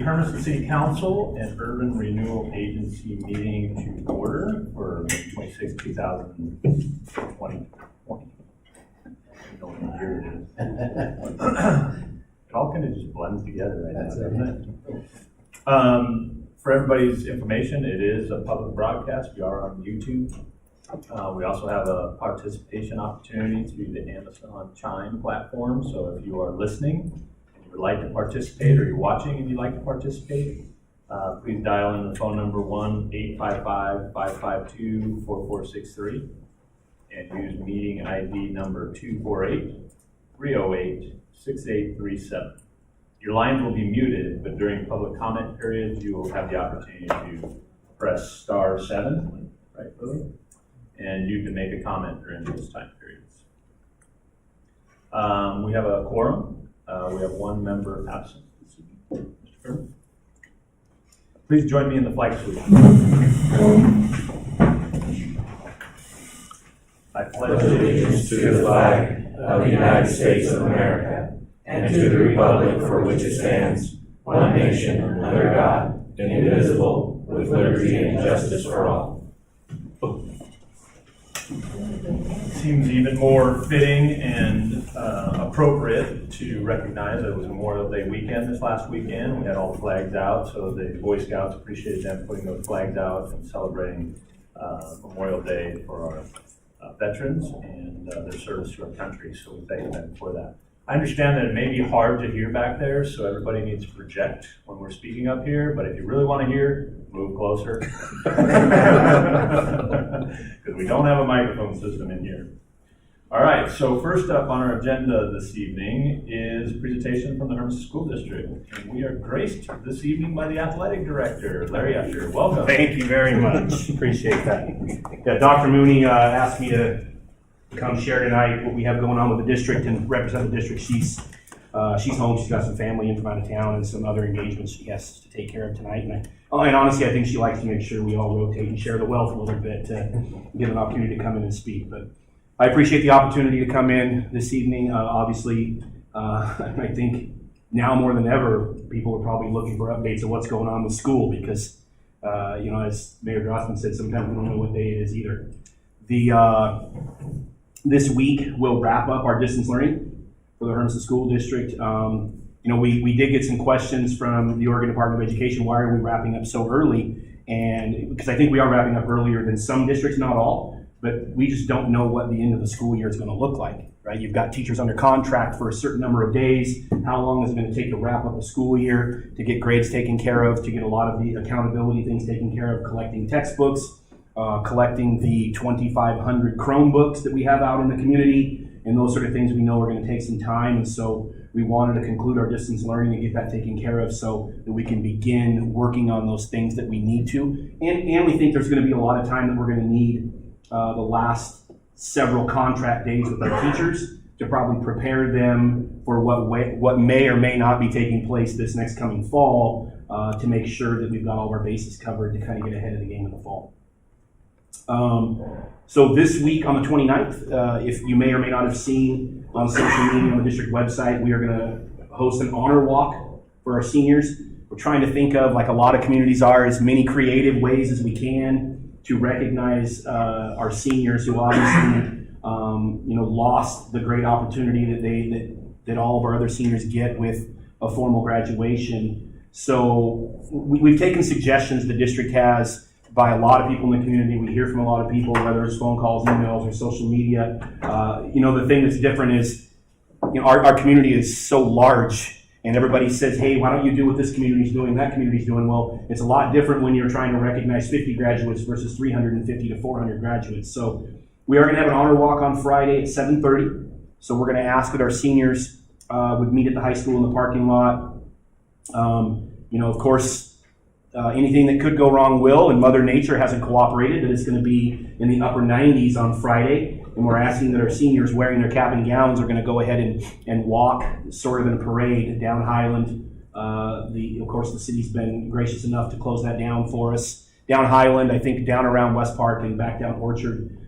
Hermiston City Council and Urban Renewal Agency meeting to order for May 26, 2020. It all kind of just blends together right now, doesn't it? For everybody's information, it is a public broadcast. We are on YouTube. We also have a participation opportunity through the Amazon Chime platform. So if you are listening, would like to participate, or you're watching and you'd like to participate, please dial in the phone number 1-855-552-4463 and use meeting ID number 248-308-6837. Your lines will be muted, but during public comment periods, you will have the opportunity to press *7, right, Lily? And you can make a comment during those time periods. We have a quorum. We have one member absent this evening. Mr. Kerr. Please join me in the flag salute. I pledge allegiance to the flag of the United States of America and to the republic for which it stands, one nation under God, indivisible, with liberty and justice for all. Seems even more fitting and appropriate to recognize that it was Memorial Day weekend this last weekend. We had all the flags out, so the Boy Scouts appreciated them putting those flags out and celebrating Memorial Day for our veterans and their service to our country, so we thank them for that. I understand that it may be hard to hear back there, so everybody needs to project when we're speaking up here, but if you really want to hear, move closer. Because we don't have a microphone system in here. All right, so first up on our agenda this evening is a presentation from the Hermiston School District. And we are graced this evening by the Athletic Director, Larry Usher. Welcome. Thank you very much. Appreciate that. Yeah, Dr. Mooney asked me to come share tonight what we have going on with the district and represent the district. She's home. She's got some family in from out of town and some other engagements she has to take care of tonight. And honestly, I think she likes to make sure we all rotate and share the wealth a little bit to give an opportunity to come in and speak. But I appreciate the opportunity to come in this evening. Obviously, I think now more than ever, people are probably looking for updates of what's going on with school because, as Mayor Grossman said, sometimes we don't know what day it is either. This week, we'll wrap up our distance learning for the Hermiston School District. We did get some questions from the Oregon Department of Education. Why are we wrapping up so early? And because I think we are wrapping up earlier than some districts, not all, but we just don't know what the end of the school year is going to look like, right? You've got teachers under contract for a certain number of days. How long is it going to take to wrap up a school year, to get grades taken care of, to get a lot of the accountability things taken care of, collecting textbooks, collecting the 2,500 Chromebooks that we have out in the community, and those sort of things we know are going to take some time. And so we wanted to conclude our distance learning and get that taken care of so that we can begin working on those things that we need to. And we think there's going to be a lot of time that we're going to need the last several contract days with our teachers to probably prepare them for what may or may not be taking place this next coming fall to make sure that we've got all of our bases covered to kind of get ahead of the game in the fall. So this week on the 29th, if you may or may not have seen on social media on the district website, we are going to host an honor walk for our seniors. We're trying to think of, like a lot of communities are, as many creative ways as we can to recognize our seniors who obviously lost the great opportunity that all of our other seniors get with a formal graduation. So we've taken suggestions the district has by a lot of people in the community. We hear from a lot of people, whether it's phone calls, emails, or social media. The thing that's different is, our community is so large, and everybody says, hey, why don't you do what this community's doing, that community's doing? Well, it's a lot different when you're trying to recognize 50 graduates versus 350 to 400 graduates. So we are going to have an honor walk on Friday at 7:30. So we're going to ask that our seniors would meet at the high school in the parking lot. Of course, anything that could go wrong will, and Mother Nature hasn't cooperated, that it's going to be in the upper 90s on Friday. And we're asking that our seniors wearing their cap and gowns are going to go ahead and walk sort of in a parade down Highland. Of course, the city's been gracious enough to close that down for us. Down Highland, I think down around West Park and back down Orchard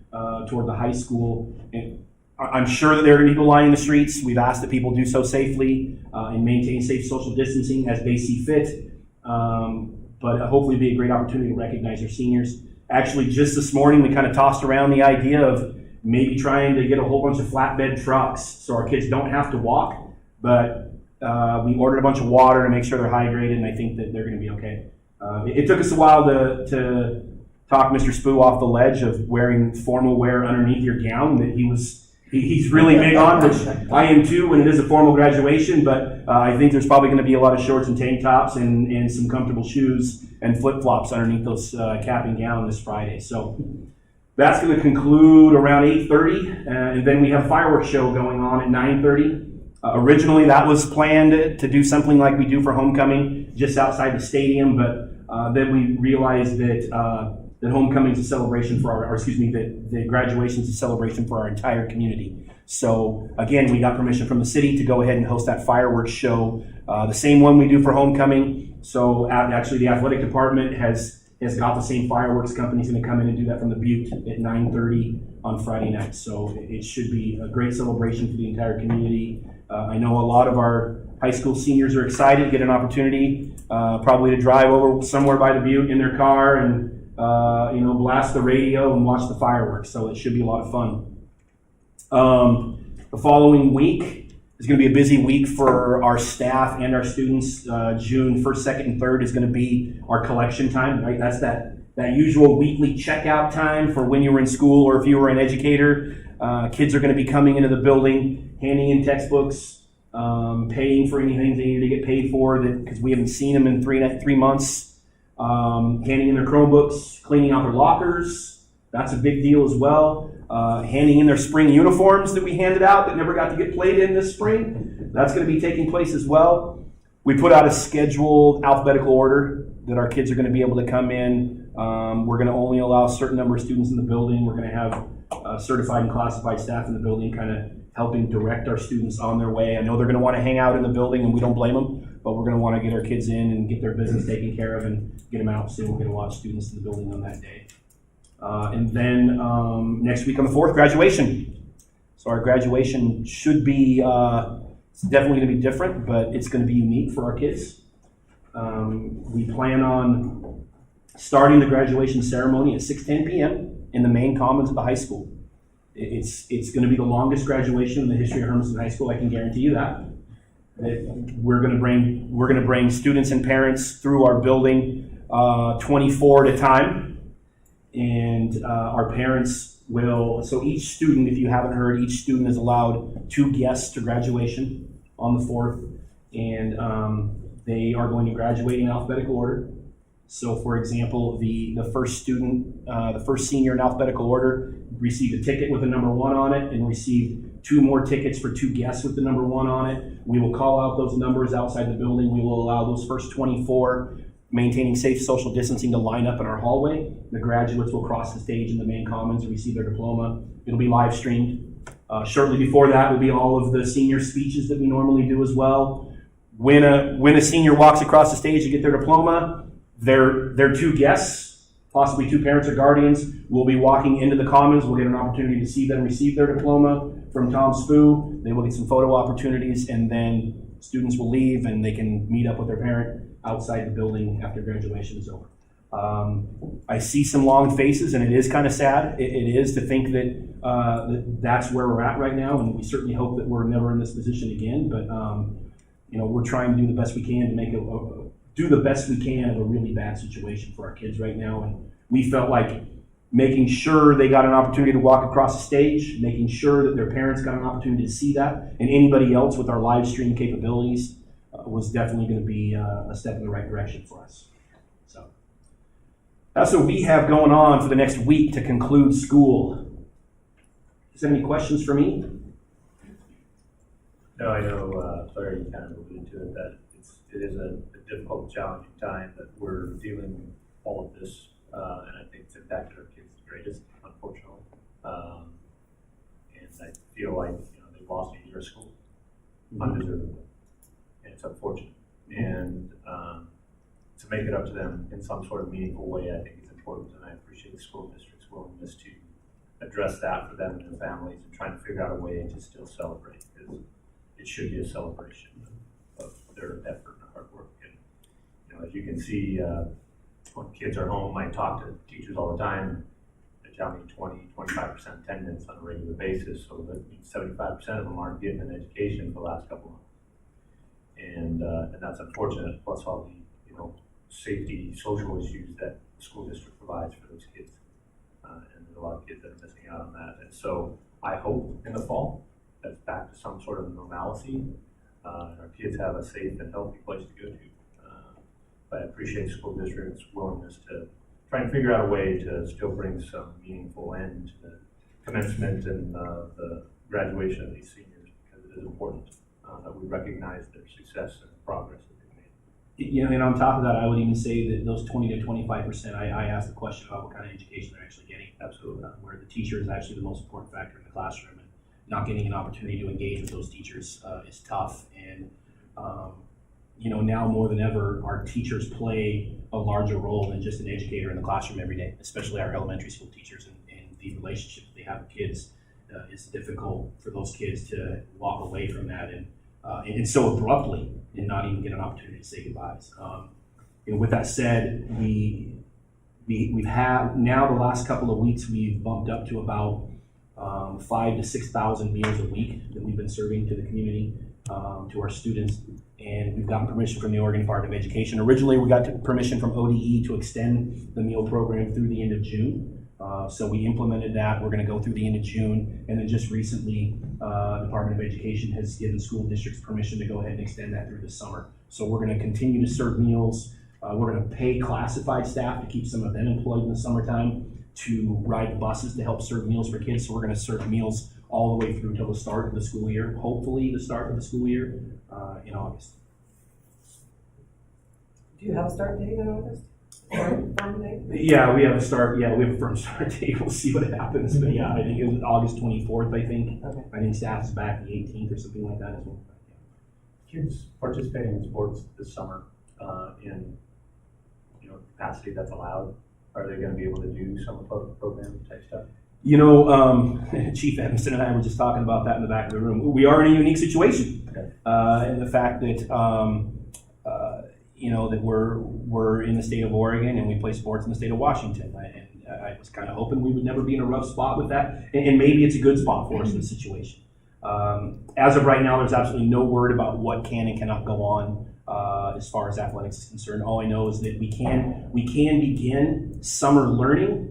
toward the high school. And I'm sure that there are going to be people lining the streets. We've asked that people do so safely and maintain safe social distancing as they see fit. but hopefully it'll be a great opportunity to recognize our seniors. Actually, just this morning, we kind of tossed around the idea of maybe trying to get a whole bunch of flatbed trucks so our kids don't have to walk, but we ordered a bunch of water to make sure they're hydrated, and I think that they're going to be okay. It took us a while to talk Mr. Spoo off the ledge of wearing formal wear underneath your gown that he's really big on, which I am too when it is a formal graduation, but I think there's probably going to be a lot of shorts and tank tops and some comfortable shoes and flip-flops underneath those cap and gown this Friday. So that's going to conclude around 8:30, and then we have a fireworks show going on at 9:30. Originally, that was planned to do something like we do for homecoming, just outside the stadium, but then we realized that homecoming is a celebration for that the graduation is a celebration for our entire community. So again, we got permission from the city to go ahead and host that fireworks show, the same one we do for homecoming. So actually, the athletic department has got the same fireworks company's going to come in and do that from the Butte at 9:30 on Friday night. So it should be a great celebration for the entire community. I know a lot of our high school seniors are excited to get an opportunity, probably to drive over somewhere by the Butte in their car and blast the radio and watch the fireworks. So it should be a lot of fun. The following week is going to be a busy week for our staff and our students. June 1st, 2nd, and 3rd is going to be our collection time, right? That's that usual weekly checkout time for when you were in school or if you were an educator. Kids are going to be coming into the building, handing in textbooks, paying for anything they need to get paid for because we haven't seen them in three months, handing in their Chromebooks, cleaning out their lockers. That's a big deal as well. Handing in their spring uniforms that we handed out that never got to get played in this spring. That's going to be taking place as well. We put out a scheduled alphabetical order that our kids are going to be able to come in. We're going to only allow a certain number of students in the building. We're going to have certified and classified staff in the building kind of helping direct our students on their way. I know they're going to want to hang out in the building, and we don't blame them, but we're going to want to get our kids in and get their business taken care of and get them out soon. We're going to watch students in the building on that day. And then next week on the 4th, graduation. So our graduation should be, it's definitely going to be different, but it's going to be unique for our kids. We plan on starting the graduation ceremony at 6:10 p.m. in the main commons of the high school. It's going to be the longest graduation in the history of Hermiston High School. I can guarantee you that. We're going to bring students and parents through our building 24 at a time. And our parents will, so each student, if you haven't heard, each student is allowed 2 guests to graduation on the 4th. And they are going to graduate in alphabetical order. So for example, the first student, the first senior in alphabetical order received a ticket with the number 1 on it and received 2 more tickets for 2 guests with the number 1 on it. We will call out those numbers outside the building. We will allow those first 24, maintaining safe social distancing, to line up in our hallway. The graduates will cross the stage in the main commons and receive their diploma. It'll be live streamed. Shortly before that will be all of the senior speeches that we normally do as well. When a senior walks across the stage to get their diploma, their 2 guests, possibly 2 parents or guardians, will be walking into the commons. We'll get an opportunity to see them receive their diploma from Tom Spoo. They will get some photo opportunities, and then students will leave and they can meet up with their parent outside the building after graduation is over. I see some long faces, and it is kind of sad. It is to think that that's where we're at right now, and we certainly hope that we're never in this position again. But we're trying to do the best we can to make do the best we can of a really bad situation for our kids right now. And we felt like making sure they got an opportunity to walk across the stage, making sure that their parents got an opportunity to see that, and anybody else with our live stream capabilities was definitely going to be a step in the right direction for us. So that's what we have going on for the next week to conclude school. Is there any questions for me? No, I know Larry kind of alluded to it, that it is a difficult, challenging time that we're dealing with all of this, and I think it's impacted our kids the greatest, unfortunately. And I feel like they've lost a year of school, undeservedly, and it's unfortunate. And to make it up to them in some sort of meaningful way, I think is important, and I appreciate the school district's willingness to address that for them and their families and trying to figure out a way to still celebrate, because it should be a celebration of their effort and hard work. And as you can see, when kids are home, I talk to teachers all the time. They tell me 20-25% attendance on a regular basis, so that means 75% of them aren't getting an education for the last couple months. And that's unfortunate, plus all the, safety, social issues that the school district provides for those kids. And there's a lot of kids that are missing out on that. And so I hope in the fall that's back to some sort of normalcy, and our kids have a safe and healthy place to go to. But I appreciate the school district's willingness to try and figure out a way to still bring some meaningful end to the commencement and the graduation of these seniors, because it is important that we recognize their success and progress that they've made. And on top of that, I would even say that those 20 to 25%, I asked the question about what kind of education they're actually getting. Absolutely. Where the teacher is actually the most important factor in the classroom, and not getting an opportunity to engage with those teachers is tough. And now more than ever, our teachers play a larger role than just an educator in the classroom every day, especially our elementary school teachers, and the relationship they have with kids is difficult for those kids to walk away from that and so abruptly and not even get an opportunity to say goodbyes. With that said, we've had now the last couple of weeks we've bumped up to about 5,000 to 6,000 meals a week that we've been serving to the community, to our students, and we've gotten permission from the Oregon Department of Education. Originally, we got permission from ODE to extend the meal program through the end of June. So we implemented that. We're going to go through the end of June, and then just recently, the Department of Education has given school districts permission to go ahead and extend that through the summer. So we're going to continue to serve meals. We're going to pay classified staff to keep some of them employed in the summertime to ride buses to help serve meals for kids. So we're going to serve meals all the way through until the start of the school year, hopefully the start of the school year in August. Do you have a start date in August? Firm date? Yeah, we have a start. Yeah, we have a firm start date. We'll see what happens. But yeah, I think it was August 24th. I think. Okay. I think staff is back the 18th or something like that as well. Kids participating in sports this summer in capacity that's allowed. Are they going to be able to do some program type stuff? Chief Hermiston and I were just talking about that in the back of the room. We are in a unique situation, in the fact that that we're in the state of Oregon and we play sports in the state of Washington. I was kind of hoping we would never be in a rough spot with that, and maybe it's a good spot for us in the situation. As of right now, there's absolutely no word about what can and cannot go on as far as athletics is concerned. All I know is that we can begin summer learning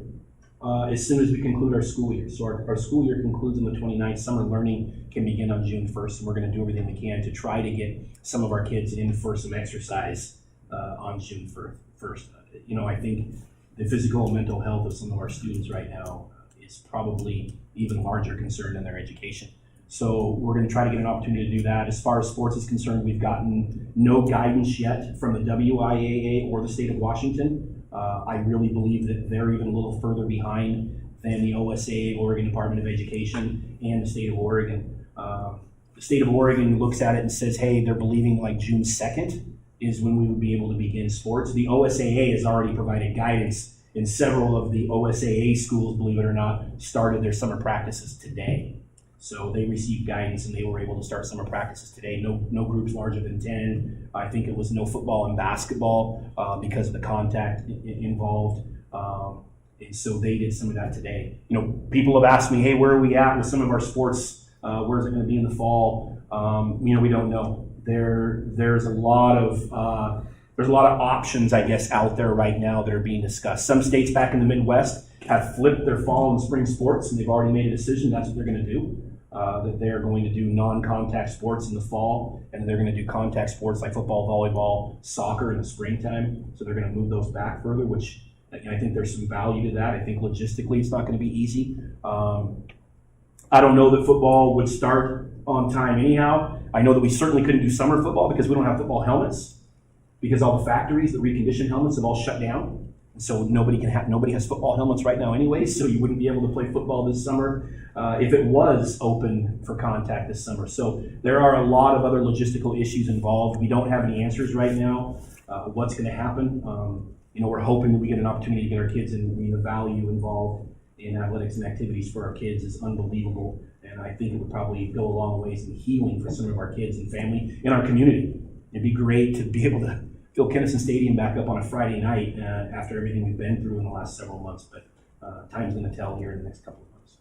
as soon as we conclude our school year. So our school year concludes on the 29th. Summer learning can begin on June 1st, and we're going to do everything we can to try to get some of our kids in for some exercise on June 1st. I think the physical and mental health of some of our students right now is probably even larger concern than their education. So we're going to try to get an opportunity to do that. As far as sports is concerned, we've gotten no guidance yet from the WIAA or the state of Washington. I really believe that they're even a little further behind than the OSA, Oregon Department of Education, and the state of Oregon. The state of Oregon looks at it and says, hey, they're believing like June 2nd is when we would be able to begin sports. The OSAA has already provided guidance, and several of the OSAA schools, believe it or not, started their summer practices today. So they received guidance and they were able to start summer practices today. No groups larger than 10. I think it was no football and basketball because of the contact involved. And so they did some of that today. People have asked me, hey, where are we at with some of our sports? Where is it going to be in the fall? We don't know. There's a lot of options, I guess, out there right now that are being discussed. Some states back in the Midwest have flipped their fall and spring sports, and they've already made a decision that's what they're going to do. That they're going to do non-contact sports in the fall, and they're going to do contact sports like football, volleyball, soccer in the springtime. So they're going to move those back further, which I think there's some value to that. I think logistically it's not going to be easy. I don't know that football would start on time anyhow. I know that we certainly couldn't do summer football because we don't have football helmets, because all the factories that recondition helmets have all shut down. And so nobody has football helmets right now anyway, so you wouldn't be able to play football this summer if it was open for contact this summer. So there are a lot of other logistical issues involved. We don't have any answers right now. What's going to happen? We're hoping that we get an opportunity to get our kids in. The value involved in athletics and activities for our kids is unbelievable. And I think it would probably go a long ways in healing for some of our kids and family in our community. It'd be great to be able to Phil Kennison Stadium back up on a Friday night after everything we've been through in the last several months, but time's going to tell here in the next couple of months.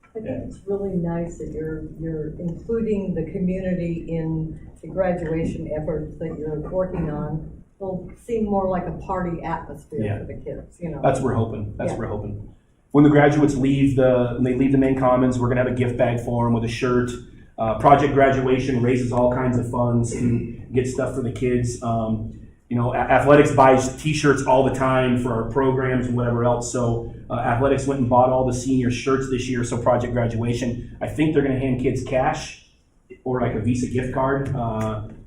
I think it's really nice that you're including the community in the graduation efforts that you're working on. It'll seem more like a party atmosphere for the kids, you know. That's what we're hoping. That's what we're hoping. When the graduates leave when they leave the main commons, we're gonna have a gift bag for them with a shirt. Project Graduation raises all kinds of funds to get stuff for the kids. Athletics buys T-shirts all the time for our programs and whatever else. So Athletics went and bought all the senior shirts this year. So Project Graduation, I think they're gonna hand kids cash or like a Visa gift card,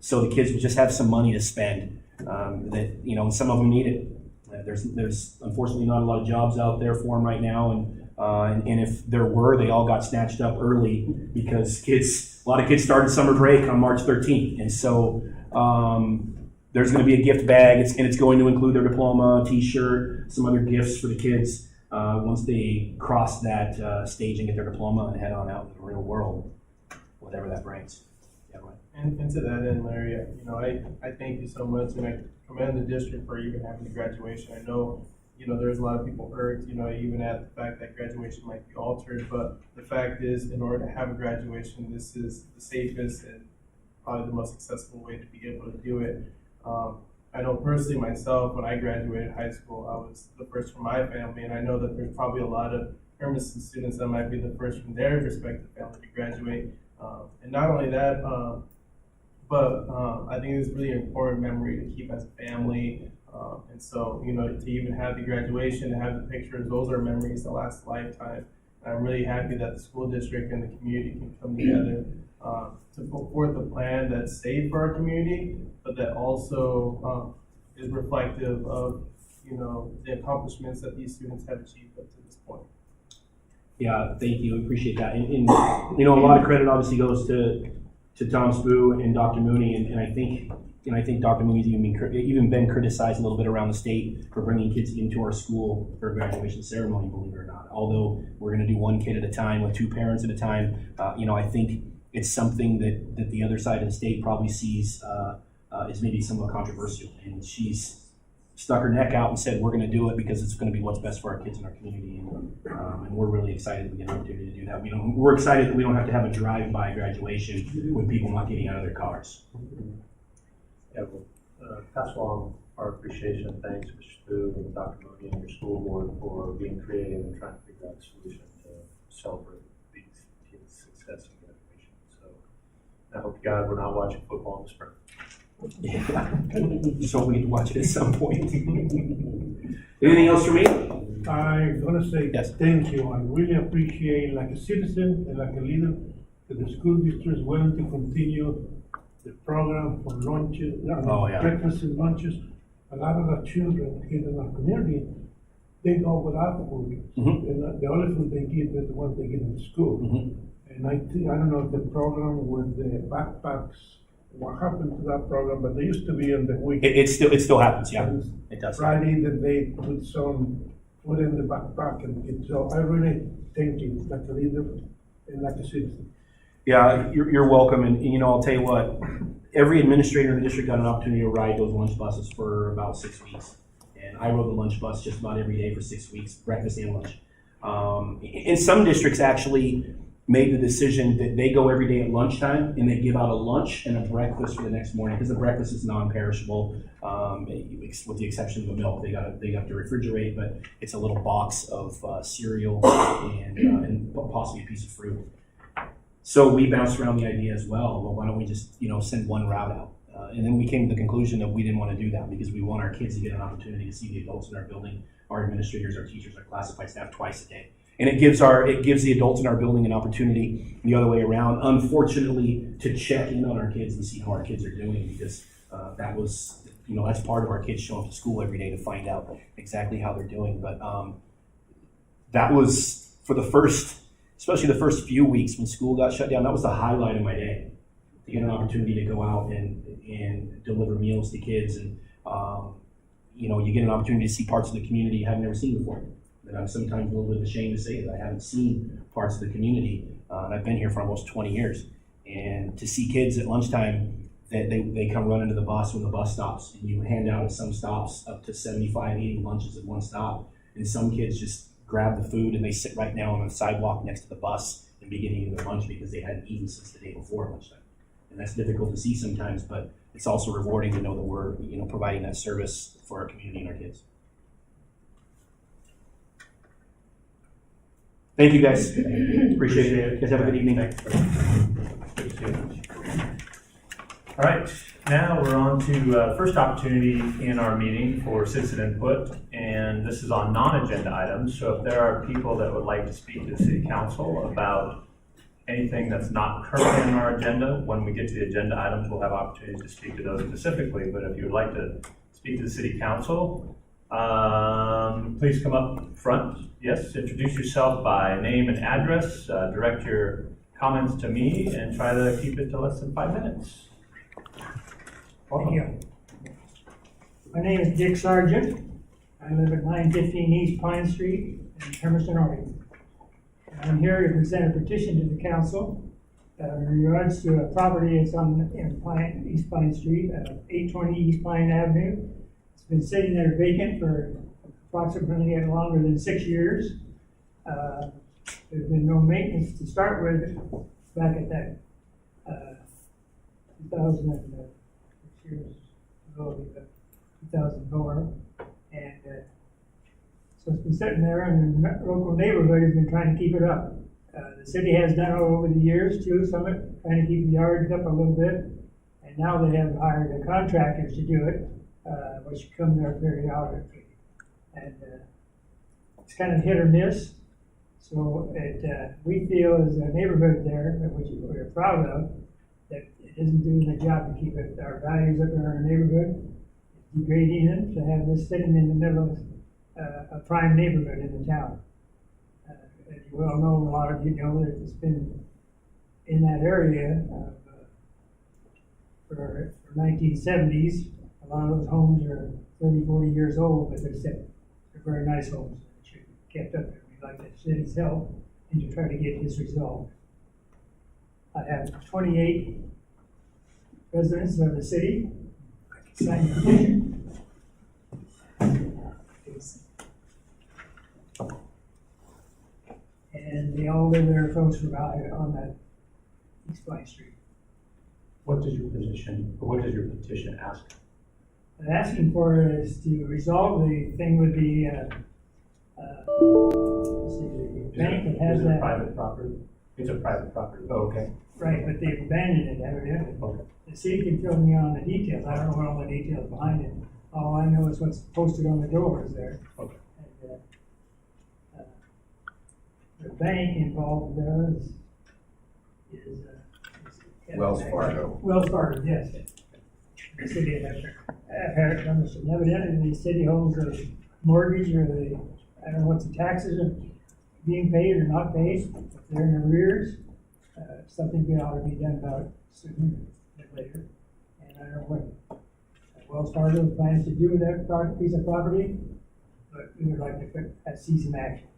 so the kids will just have some money to spend. And some of them need it. There's unfortunately not a lot of jobs out there for them right now, and if there were, they all got snatched up early because a lot of kids started summer break on March 13th, and so there's going to be a gift bag, and it's going to include their diploma, T-shirt, some other gifts for the kids once they cross that stage and get their diploma and head on out in the real world, whatever that brings. Yeah, right. And to that end, Larry, I thank you so much, and I commend the district for even having the graduation. I know, there's a lot of people hurt, even at the fact that graduation might be altered, but the fact is, in order to have a graduation, this is the safest and probably the most accessible way to be able to do it. I know personally myself, when I graduated high school, I was the first from my family, and I know that there's probably a lot of Hermiston students that might be the first from their respective family to graduate. And not only that, but I think it's really important memory to keep as a family. And so, to even have the graduation and have the pictures, those are memories that last a lifetime. And I'm really happy that the school district and the community can come together to put forth a plan that's safe for our community, but that also is reflective of, the accomplishments that these students have achieved up to this point. Yeah, thank you. Appreciate that. And a lot of credit obviously goes to Tom Spoo and Dr. Mooney, and I think Dr. Mooney's even been criticized a little bit around the state for bringing kids into our school for a graduation ceremony, believe it or not. Although we're going to do one kid at a time with two parents at a time, I think it's something that the other side of the state probably sees is maybe somewhat controversial, and she's stuck her neck out and said, we're going to do it because it's going to be what's best for our kids in our community. And we're really excited that we get an opportunity to do that. We're excited that we don't have to have a drive-by graduation with people not getting out of their cars. Yeah, we'll pass along our appreciation and thanks, Mr. Spoo and Dr. Mooney and your school board for being creative and trying to figure out a solution to celebrate these kids' success in graduation. So I hope to God we're not watching football in the spring. Yeah, just hope we get to watch it at some point. Anything else for me? I'm gonna say Yes. thank you. I really appreciate, like a citizen and like a leader, that the school district is willing to continue the program for lunches, breakfast and lunches. A lot of the children here in our community, they go without food, and the only food they get is the ones they get in school. And I don't know if the program with the backpacks, what happened to that program, but they used to be on the weekend. It still happens, yeah. It does. Friday, that they put some food in the backpack and so I really thank you, like a leader and like a citizen. Yeah, you're welcome, and I'll tell you what, every administrator in the district got an opportunity to ride those lunch buses for about 6 weeks. And I rode the lunch bus just about every day for 6 weeks, breakfast and lunch. In some districts actually made the decision that they go every day at lunchtime and they give out a lunch and a breakfast for the next morning, because the breakfast is non-perishable, with the exception of the milk. They got to refrigerate, but it's a little box of cereal and possibly a piece of fruit. So we bounced around the idea as well. Why don't we just send one route out? And then we came to the conclusion that we didn't want to do that because we want our kids to get an opportunity to see the adults in our building, our administrators, our teachers, our classified staff twice a day. And it gives the adults in our building an opportunity the other way around, unfortunately, to check in on our kids and see how our kids are doing, because that's part of our kids showing up to school every day to find out exactly how they're doing. But that was for especially the first few weeks when school got shut down, that was the highlight of my day, to get an opportunity to go out and deliver meals to kids. And you get an opportunity to see parts of the community you have never seen before. And I'm sometimes a little bit ashamed to say that I haven't seen parts of the community, and I've been here for almost 20 years. And to see kids at lunchtime they come running to the bus when the bus stops, and you hand out at some stops up to 75 eating lunches at one stop. And some kids just grab the food and they sit right now on the sidewalk next to the bus and begin eating their lunch because they hadn't eaten since the day before lunchtime. And that's difficult to see sometimes, but it's also rewarding to know that we're, providing that service for our community and our kids. Thank you, guys. Appreciate it. You guys have a good evening. Thanks. Good to see you. All right, now we're on to first opportunity in our meeting for citizen input, and this is on non-agenda items. So if there are people that would like to speak to the city council about anything that's not currently on our agenda, when we get to the agenda items, we'll have opportunities to speak to those specifically. But if you would like to speak to the city council, please come up front. Yes, introduce yourself by name and address, direct your comments to me, and try to keep it to less than 5 minutes. Thank you. My name is Dick Sargent. I live at 915 East Pine Street in Hermiston, Oregon. I'm here to present a petition to the council in regards to a property that's in East Pine Street, 820 East Pine Avenue. It's been sitting there vacant for approximately longer than 6 years. There's been no maintenance to start with back at that 2004, and so it's been sitting there, and the local neighborhood has been trying to keep it up. The city has done it over the years too, some of it, trying to keep the yards up a little bit, and now they have hired the contractors to do it, which come there periodically, and it's kind of hit or miss. So we feel as a neighborhood there, which we're proud of, that it isn't doing the job to keep our values up in our neighborhood. It's degrading it to have this sitting in the middle of a prime neighborhood in the town. As you well know, a lot of you know that it's been in that area for 1970s. A lot of those homes are 30, 40 years old, but they're very nice homes. They should be kept up there. We'd like the city's help and to try to get this resolved. I have 28 residents of the city. I can sign the petition. And they all live there close to on that East Pine Street. What does your petition ask? What I'm asking for is to resolve the thing with the, the bank that has Is it that. private property? It's a private property. Oh, okay. Right, but they've abandoned it, haven't they? Okay. The city can fill me on the details. I don't know what all the details behind it. All I know is what's posted on the doors there. Okay. And, the bank involved there is Wells Fargo. Wells Fargo, yes. The city of Hermiston. Evidently, the city holds a mortgage, or I don't know what the taxes are being paid or not paid. If they're in arrears, something ought to be done about it sooner than later. And I don't know what Wells Fargo plans to do with that piece of property, but we would like to see some action.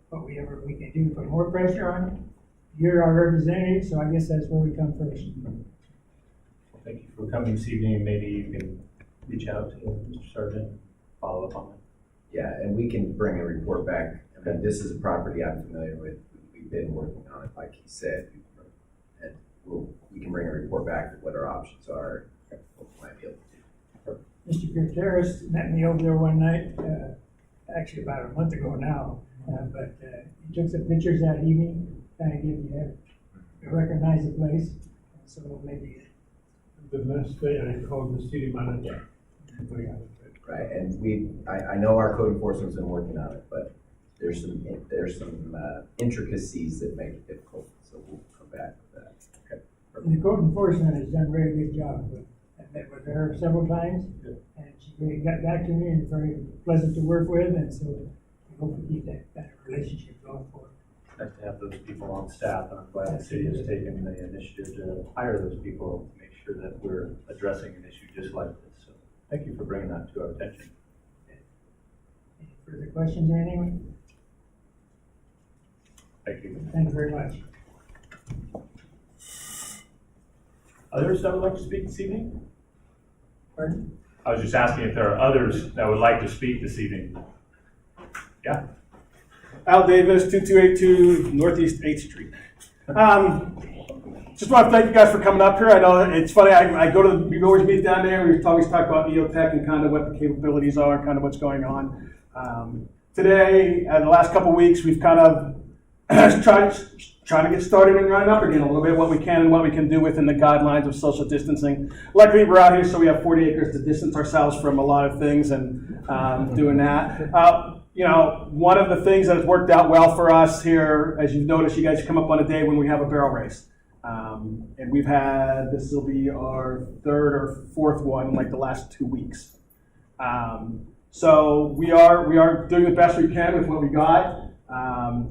Whatever we can do to put more pressure on it. You're our representative, so I guess that's where we come first. Well, thank you for coming this evening. Maybe you can reach out to Mr. Sargent, follow up on that. Yeah, and we can bring a report back. I mean, this is a property I'm familiar with. We've been working on it, like he said. And we can bring a report back of what our options are, what we might be able to do. Mr. Gutierrez met me over there one night, actually about a month ago now, but he took some pictures that evening, kind of give you to recognize the place, so maybe. The next day I called the city manager. Right, and I know our code enforcement's been working on it, but there's some intricacies that make it difficult, so we'll come back with that. Okay. And the code enforcement has done a very good job. I met with her several times, and she really got back to me and very pleasant to work with, and so we hope to keep that relationship going forward. Nice to have those people on staff, and I'm glad the city has taken the initiative to hire those people to make sure that we're addressing an issue just like this. So thank you for bringing that to our attention. Any further questions or anything? Thank you. Thank you very much. Others that would like to speak this evening? Pardon? I was just asking if there are others that would like to speak this evening. Yeah? Al Davis, 2282 Northeast 8th Street. Just want to thank you guys for coming up here. I know it's funny, we always meet down there, we always talk about EOTech and kind of what the capabilities are, kind of what's going on. Today, the last couple of weeks, we've kind of trying to get started and running up again a little bit, what we can and what we can do within the guidelines of social distancing. Luckily, we're out here, so we have 40 acres to distance ourselves from a lot of things and doing that. One of the things that has worked out well for us here, as you've noticed, you guys come up on a day when we have a barrel race. And we've had, this will be our third or fourth one in like the last 2 weeks. So we are doing the best we can with what we got.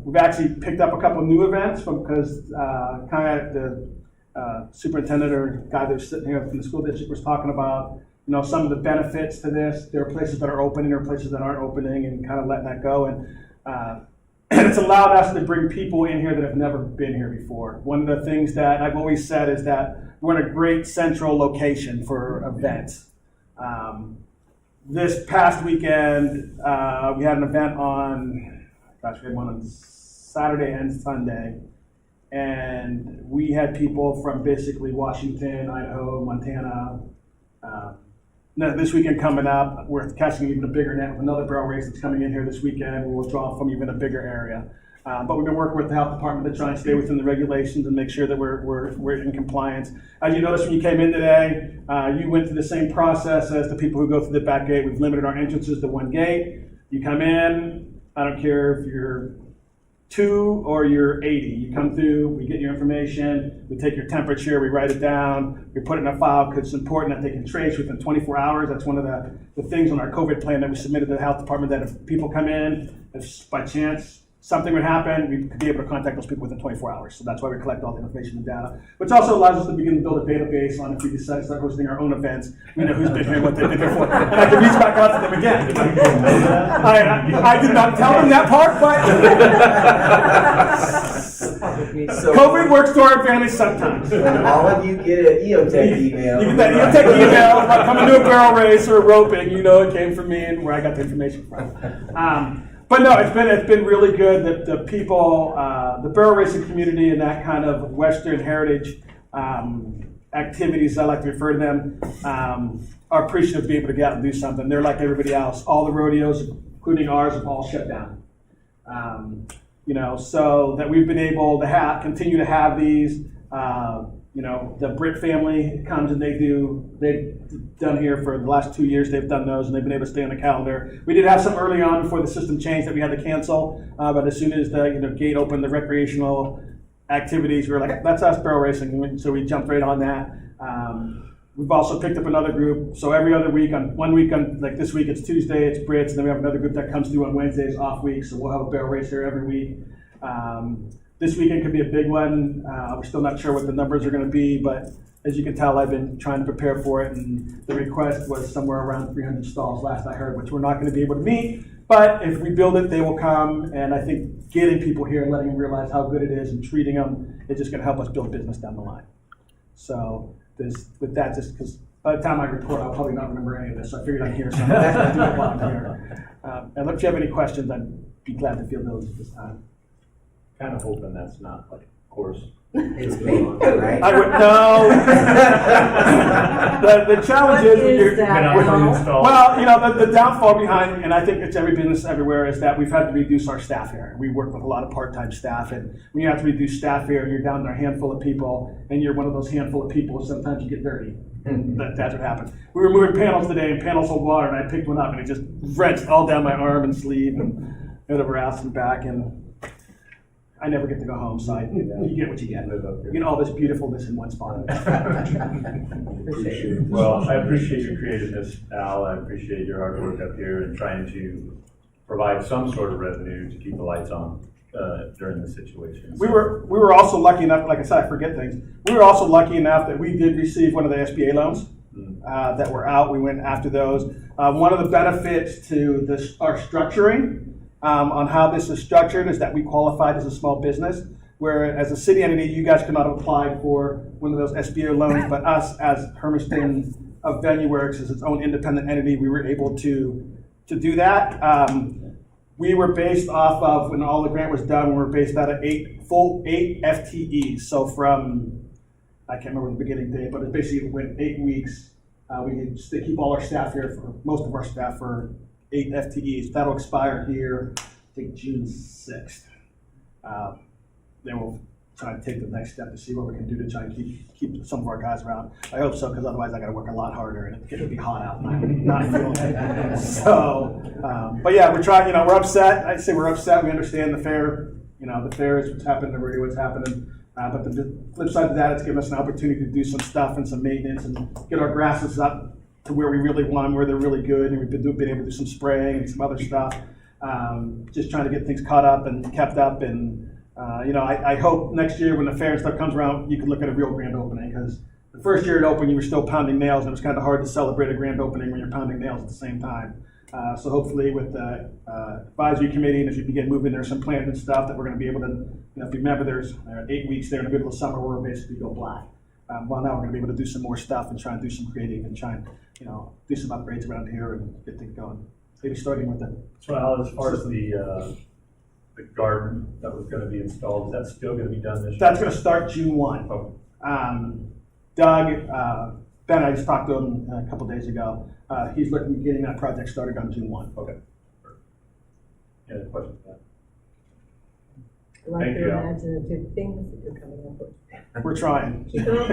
We've actually picked up a couple of new events because kind of the superintendent or guy that was sitting here from the school district was talking about, some of the benefits to this. There are places that are opening, there are places that aren't opening, and kind of letting that go. And it's allowed us to bring people in here that have never been here before. One of the things that I've always said is that we're in a great central location for events. This past weekend, we had an event we had one on Saturday and Sunday, and we had people from basically Washington, Idaho, Montana. This weekend coming up, we're catching even a bigger net with another barrel race that's coming in here this weekend. We'll draw from even a bigger area. But we've been working with the health department to try and stay within the regulations and make sure that we're in compliance. As you noticed when you came in today, you went through the same process as the people who go through the back gate. We've limited our entrances to one gate. You come in, I don't care if you're 2 or you're 80. You come through, we get your information, we take your temperature, we write it down, we put it in a file because it's important that they can trace within 24 hours. That's one of the things on our COVID plan that we submitted to the health department, that if people come in, if by chance something would happen, we could be able to contact those people within 24 hours. So that's why we collect all the information and data, which also allows us to begin to build a database on if we decide to start hosting our own events. We know who's been here, what they've been here for, and I can reach back out to them again. I did not tell them that part, but COVID works to our advantage sometimes. All of you get an EOTech email. You get that EOTech email about coming to a barrel race or a roping, it came from me and where I got the information from. But no, it's been really good that the people, the barrel racing community and that kind of Western heritage activities, I like to refer to them, are appreciative to be able to get out and do something. They're like everybody else. All the rodeos, including ours, have all shut down. So that we've been able to continue to have these. The Britt family comes and they've done here for the last 2 years, they've done those and they've been able to stay on the calendar. We did have some early on before the system changed that we had to cancel, but as soon as the gate opened, the recreational activities, we were like, that's us barrel racing, so we jumped right on that. We've also picked up another group, so every other week, like this week it's Tuesday, it's Brits, and then we have another group that comes through on Wednesdays, off week, so we'll have a barrel race here every week. This weekend could be a big one. We're still not sure what the numbers are going to be, but as you can tell, I've been trying to prepare for it, and the request was somewhere around 300 stalls last I heard, which we're not going to be able to meet. But if we build it, they will come, and I think getting people here and letting them realize how good it is and treating them is just going to help us build business down the line. So with that, just because by the time I report, I'll probably not remember any of this, so I figured I'd hear something. I'll do it while I'm here. And if you have any questions, I'd be glad to field those at this time. Kind of hoping that's not like a course. It's me, right? I would no. the challenge is when you're the downfall behind, and I think it's every business everywhere, is that we've had to reduce our staff here. We work with a lot of part-time staff, and when you have to reduce staff here, and you're down to a handful of people, and you're one of those handful of people, sometimes you get dirty. That's what happened. We were moving panels today, and panels of water, and I picked one up, and it just wrenched all down my arm and sleeve and whatever else and back, and I never get to go home, so you get what you get. You get all this beautifulness in one spot. Well, I appreciate your creativeness, Al. I appreciate your hard work up here and trying to provide some sort of revenue to keep the lights on during the situation. We were also lucky enough, like I said, I forget things. We were also lucky enough that we did receive one of the SBA loans that were out. We went after those. One of the benefits to our structuring on how this is structured is that we qualified as a small business. where as a city entity, you guys could not have applied for one of those SBA loans, but us as Hermiston of Venue Works as its own independent entity, we were able to do that. We were based off of, when all the grant was done, we were based out of eight FTEs. So from, I can't remember the beginning date, but it basically went 8 weeks. We could still keep all our staff here, for most of our staff, for 8 FTEs. That'll expire here, I think June 6th. Then we'll try to take the next step to see what we can do to try and keep some of our guys around. I hope so, because otherwise I got to work a lot harder, and it's going to be hot out, and I'm not feeling it. So, but yeah, we're trying. We're upset. I say we're upset. We understand the fair. The fair is what's happening. Already what's happening. But the flip side of that, it's given us an opportunity to do some stuff and some maintenance and get our grasses up to where we really want them, where they're really good, and we've been able to do some spraying and some other stuff. Just trying to get things caught up and kept up, and I hope next year when the fair and stuff comes around, you can look at a real grand opening, because the first year it opened, you were still pounding nails, and it was kind of hard to celebrate a grand opening when you're pounding nails at the same time. So hopefully with the advisory committee, and as you begin moving, there's some plans and stuff that we're going to be able to, if you remember, there's 8 weeks there in the middle of summer where we're basically go black. Well, now we're going to be able to do some more stuff and try and do some creative and try and, do some upgrades around here and get things going. Maybe starting with it. So Al, as far as the garden that was going to be installed, is that still going to be done this year? That's going to start June 1. Okay. Doug, Ben, I just talked to him a couple days ago. He's looking at getting that project started on June 1. Okay. Any other questions? I like Thank your you, Al. imaginative things that you're coming up with. We're trying. Keep it up.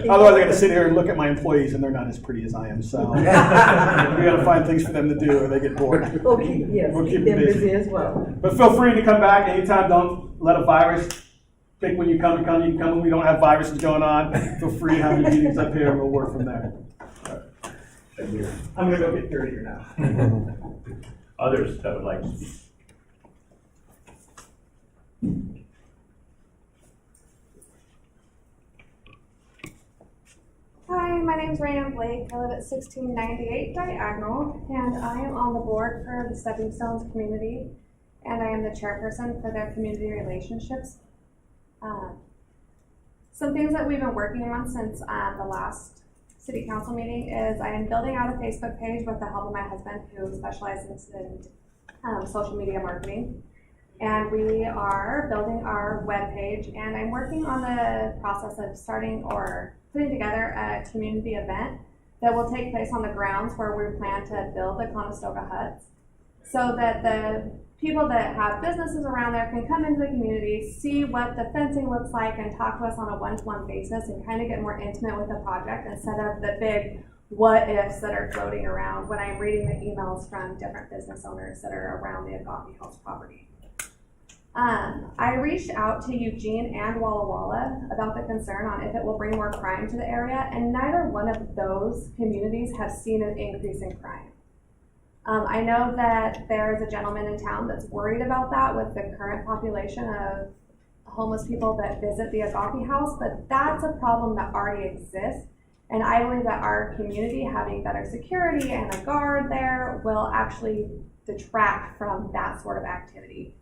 Otherwise, I got to sit here and look at my employees, and they're not as pretty as I am. So we got to find things for them to do, or they get bored. We'll keep them busy as well. But feel free to come back anytime. Don't let a virus pick when you come. You can come when we don't have viruses going on. Feel free to have your meetings up here, and we'll work from there. I'm going to go get dirtier now. Others that would like to speak? Hi, my name is Rayanne Blake. I live at 1698 Diagonal, and I am on the board for the Stepping Stones community, and I am the chairperson for their community relationships. Some things that we've been working on since the last city council meeting is I am building out a Facebook page with the help of my husband, who specializes in social media marketing. And we are building our web page, and I'm working on the process of starting or putting together a community event that will take place on the grounds where we plan to build the Conestoga huts, so that the people that have businesses around there can come into the community, see what the fencing looks like, and talk to us on a one-to-one basis and kind of get more intimate with the project instead of the big what ifs that are floating around when I'm reading the emails from different business owners that are around the Agape House property. I reached out to Eugene and Walla Walla about the concern on if it will bring more crime to the area, and neither one of those communities have seen an increase in crime. I know that there's a gentleman in town that's worried about that with the current population of homeless people that visit the Agape House, but that's a problem that already exists, and I believe that our community having better security and a guard there will actually detract from that sort of activity.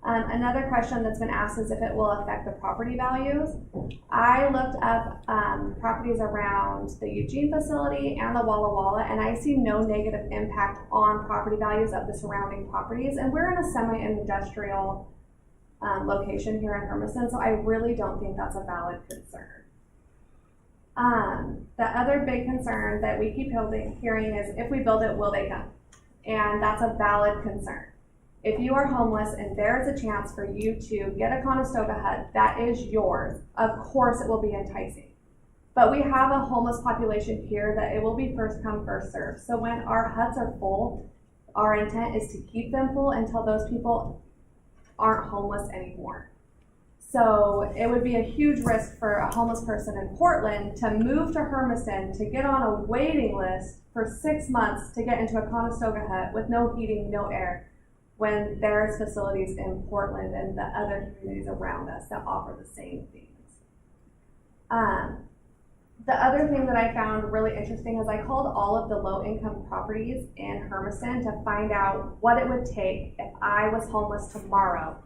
Another question that's been asked is if it will affect the property values. I looked up properties around the Eugene facility and the Walla Walla, and I see no negative impact on property values of the surrounding properties. And we're in a semi-industrial location here in Hermiston, so I really don't think that's a valid concern. The other big concern that we keep hearing is if we build it, will they come? And that's a valid concern. If you are homeless and there is a chance for you to get a Conestoga hut, that is yours. Of course it will be enticing. But we have a homeless population here that it will be first come, first serve. So when our huts are full, our intent is to keep them full until those people aren't homeless anymore. So it would be a huge risk for a homeless person in Portland to move to Hermiston to get on a waiting list for 6 months to get into a Conestoga hut with no heating, no air, when there's facilities in Portland and the other communities around us that offer the same things. The other thing that I found really interesting is I called all of the low-income properties in Hermiston to find out what it would take if I was homeless tomorrow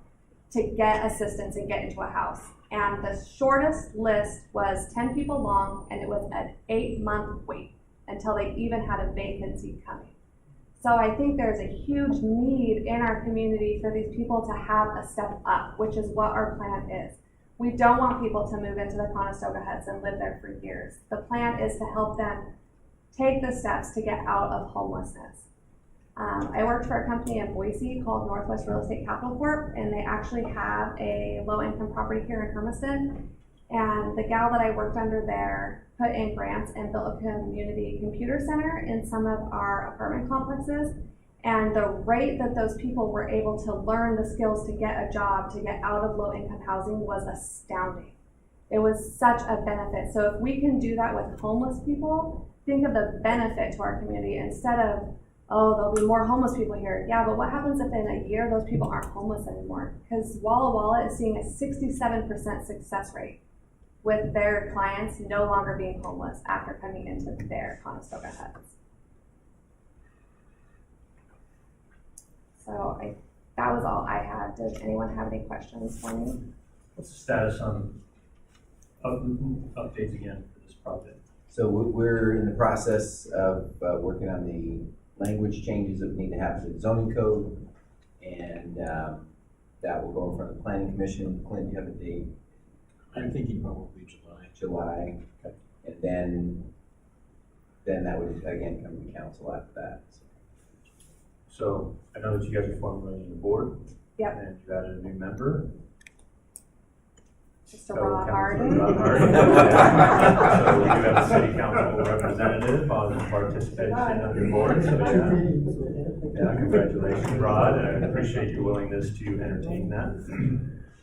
to get assistance and get into a house. And the shortest list was 10 people long, and it was an 8-month wait until they even had a vacancy coming. So I think there's a huge need in our community for these people to have a step up, which is what our plan is. We don't want people to move into the Conestoga huts and live there for years. The plan is to help them take the steps to get out of homelessness. I worked for a company in Boise called Northwest Real Estate Capital Corp, and they actually have a low-income property here in Hermiston. And the gal that I worked under there put in grants and built a community computer center in some of our apartment complexes. And the rate that those people were able to learn the skills to get a job, to get out of low-income housing was astounding. It was such a benefit. So if we can do that with homeless people, think of the benefit to our community instead of, oh, there'll be more homeless people here. Yeah, but what happens if in a year those people aren't homeless anymore? Because Walla Walla is seeing a 67% success rate with their clients no longer being homeless after coming into their Conestoga huts. So that was all I had. Does anyone have any questions for me? What's the status on updates again for this project? So we're in the process of working on the language changes that need to happen to the zoning code, and that will go in front of the planning commission. Clint, you have a date? I'm thinking probably July. July, Okay. and then that would again come to council after that. So I know that you guys are formulating the board. Yep. And you added a new member. Mr. Rod Harden. So we do have a city council representative on participation on your board. So yeah, congratulations, Rod. I appreciate your willingness to entertain that.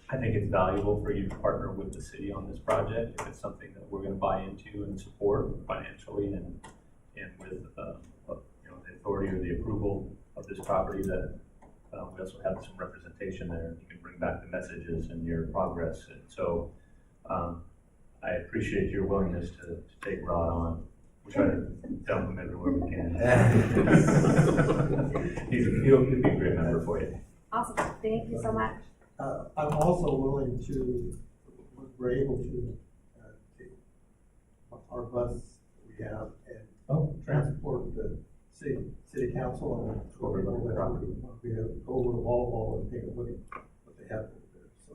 I think it's valuable for you to partner with the city on this project. If it's something that we're going to buy into and support financially and with the authority or the approval of this property, that we also have some representation there. You can bring back the messages and your progress. And so I appreciate your willingness to take Rod on. We try to dump him everywhere we can. He'll be a great member for you. Awesome. Thank you so much. I'm also willing to, we're able to take our bus we have and transport the city council and we have over the wall and take a look at what they have there. So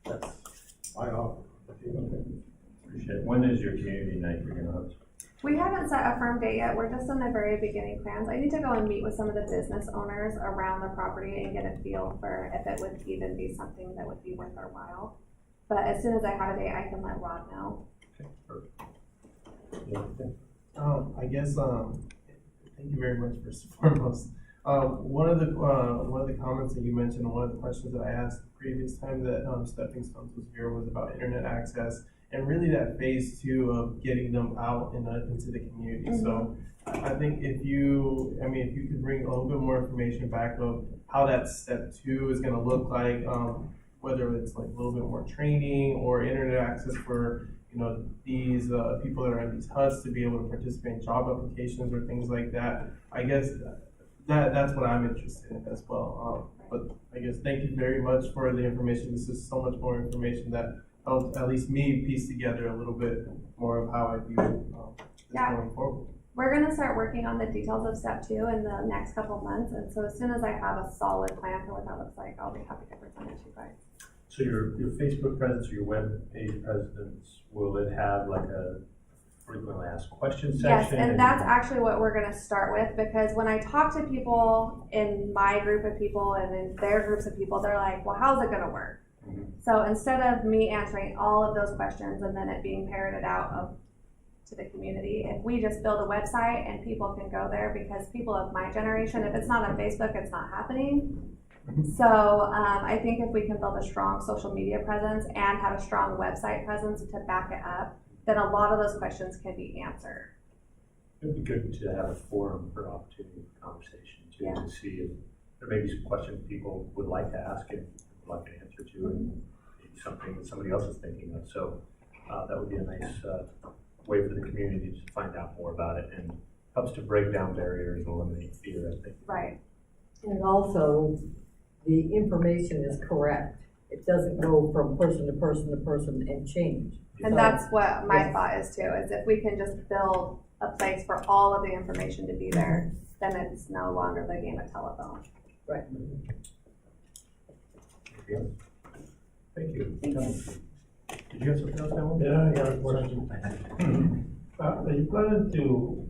that's my offer. Appreciate it. When is your community night you're going to host? We haven't set a firm date yet. We're just in the very beginning plans. I need to go and meet with some of the business owners around the property and get a feel for if it would even be something that would be worth our while. But as soon as I have a date, I can let Rod know. Okay, perfect. Yeah, okay. I guess, thank you very much first and foremost. One of the comments that you mentioned, one of the questions that I asked the previous time that Stepping Stones was here was about internet access and really that phase 2 of getting them out into the community. Mm-hmm. So I think if you could bring a little bit more information back of how that step 2 is going to look like, whether it's like a little bit more training or internet access for these people that are in these huts to be able to participate in job applications or things like that. I guess that's what I'm interested in as well. But I guess thank you very much for the information. This is so much more information that helped at least me piece together a little bit more of how I view this going forward. We're going to start working on the details of step 2 in the next couple of months. And so as soon as I have a solid plan for what that looks like, I'll be happy to present it to you guys. So your Facebook presence or your web page presence, will it have like a frequently asked questions section? Yes, and that's actually what we're going to start with, because when I talk to people in my group of people and in their groups of people, they're like, well, how's it going to work? Mm-hmm. So instead of me answering all of those questions and then it being parroted out to the community, if we just build a website and people can go there, because people of my generation, if it's not on Facebook, it's not happening. So I think if we can build a strong social media presence and have a strong website presence to back it up, then a lot of those questions can be answered. It'd be good to have a forum for opportunity for conversation too, yeah. To see if there may be some questions people would like to ask and would like an answer to, and maybe something that somebody else is thinking of. So that would be a nice way for the community to find out more about it, and helps to break down barriers and eliminate fear, I think. Right. And also, the information is correct. It doesn't go from person to person to person and change. And So- that's what my Yeah. thought is too, is if we can just build a place for all of the information to be there, then it's no longer the game of telephone. Right. Thank you. Did you have something else, Alan? Yeah, I got a question. Are you planning to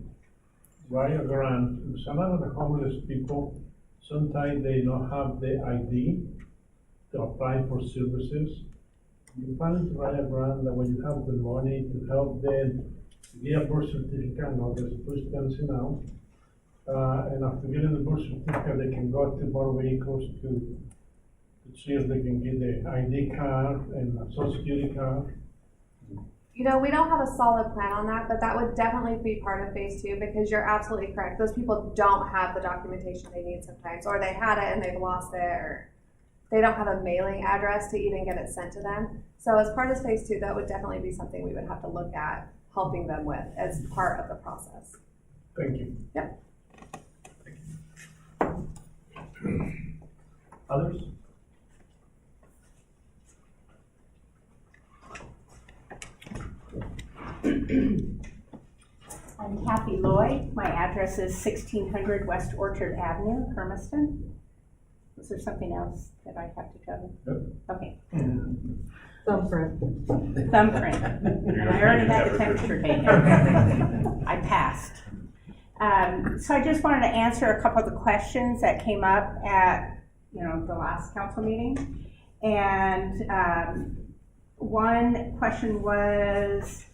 write a grant? Some of the homeless people, sometimes they don't have the ID to apply for services. You planning to write a grant that when you have the money to help them get a birth certificate, not the first tenancy now. And after getting the birth certificate, they can go to motor vehicles to see if they can get the ID card and a social security card. You know, we don't have a solid plan on that, but that would definitely be part of phase 2 because you're absolutely correct. Those people don't have the documentation they need sometimes, or they had it and they've lost it, or they don't have a mailing address to even get it sent to them. So as part of phase 2, that would definitely be something we would have to look at helping them with as part of the process. Thank you. Yep. Others? I'm Kathy Lloyd. My address is 1600 West Orchard Avenue, Hermiston. Is there something else that I have to cover? Nope. Okay. Thumbprint. Thumbprint. And I already had the temperature taken. I passed. So I just wanted to answer a couple of the questions that came up at, the last council meeting. And one question was,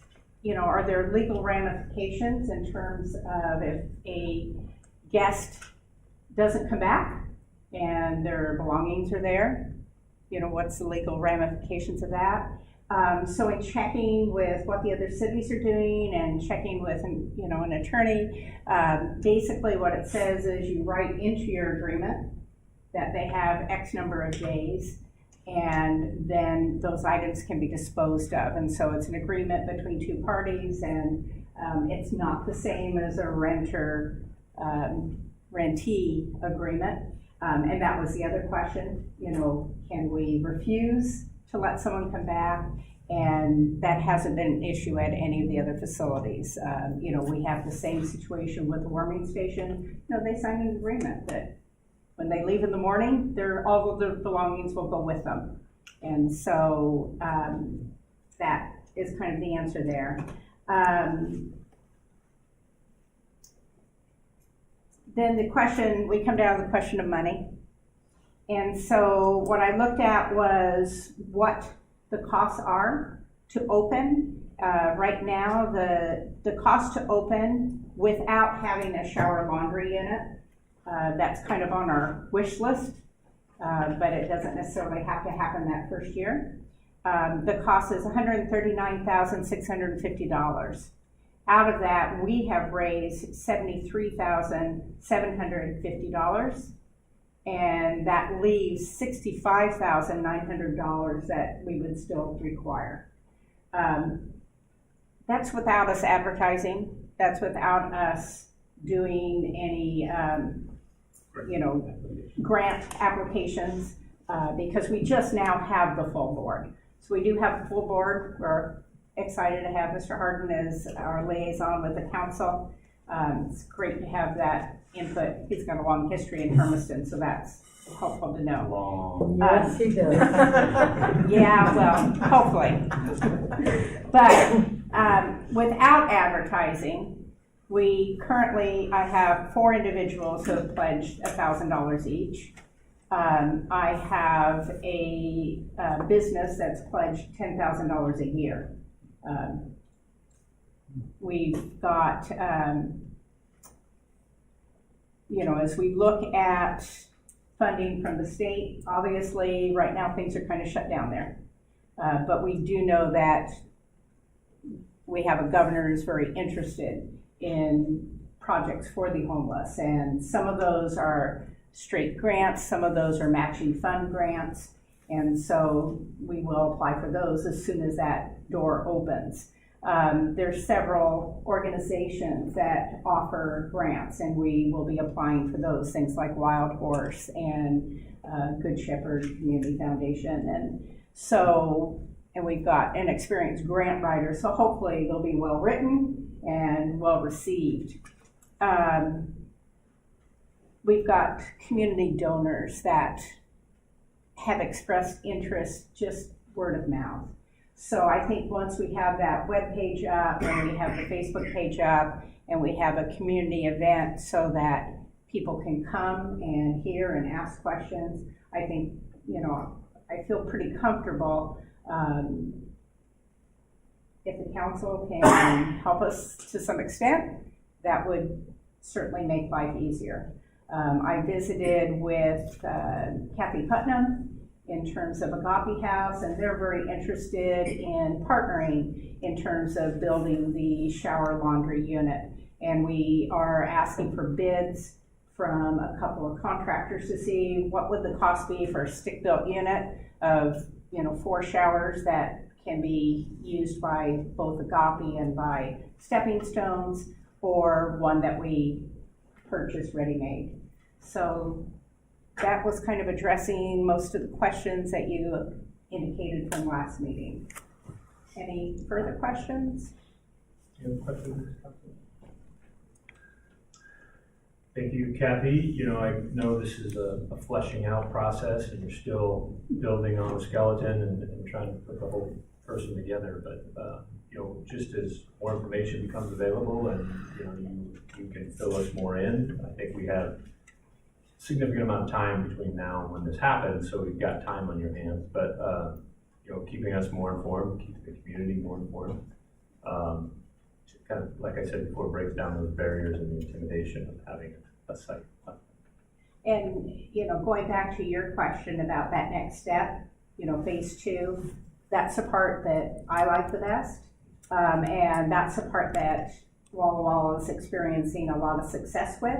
are there legal ramifications in terms of if a guest doesn't come back and their belongings are there? What's the legal ramifications of that? So in checking with what the other cities are doing and checking with, an attorney, basically what it says is you write into your agreement that they have X number of days, and then those items can be disposed of. And so it's an agreement between two parties, and it's not the same as a rentee agreement. And that was the other question, can we refuse to let someone come back? And that hasn't been an issue at any of the other facilities. We have the same situation with the warming station. They signed an agreement that when they leave in the morning, all of their belongings will go with them. And so that is kind of the answer there. Then we come down to the question of money. And so what I looked at was what the costs are to open. Right now, the cost to open without having a shower laundry unit, that's kind of on our wish list, but it doesn't necessarily have to happen that first year. The cost is $139,650. Out of that, we have raised $73,750, and that leaves $65,900 that we would still require. That's without us advertising. That's without us doing any, grant applications, because we just now have the full board. So we do have a full board. We're excited to have Mr. Harden as our liaison with the council. It's great to have that input. He's got a long history in Hermiston, so that's helpful to know. Yes, he does. Yeah, well, hopefully. But without advertising, I have 4 individuals who have pledged $1,000 each. I have a business that's pledged $10,000 a year. We've got, as we look at funding from the state, obviously right now things are kind of shut down there. But we do know that we have a governor who's very interested in projects for the homeless, and some of those are straight grants, some of those are matching fund grants, and so we will apply for those as soon as that door opens. There's several organizations that offer grants, and we will be applying for those, things like Wild Horse and Good Shepherd Community Foundation. And we've got an experienced grant writer, so hopefully they'll be well written and well received. We've got community donors that have expressed interest, just word of mouth. So I think once we have that web page up and we have the Facebook page up and we have a community event so that people can come and hear and ask questions, I think, I feel pretty comfortable. If the council can help us to some extent, that would certainly make life easier. I visited with Kathy Putnam in terms of Agape House, and they're very interested in partnering in terms of building the shower laundry unit. And we are asking for bids from a couple of contractors to see what would the cost be for a stick-built unit of 4 showers that can be used by both Agape and by Stepping Stones, or one that we purchase ready-made. So that was kind of addressing most of the questions that you indicated from last meeting. Any further questions? Any other questions? Thank you, Kathy. I know this is a fleshing out process and you're still building on a skeleton and trying to put the whole person together, but just as more information becomes available and you can fill us more in, I think we have significant amount of time between now and when this happens, so we've got time on your hands. But keeping us more informed, keeping the community more informed, kind of like I said before, breaks down those barriers and the intimidation of having a site. And going back to your question about that next step, phase 2, that's the part that I like the best, and that's the part that Walla Walla is experiencing a lot of success with.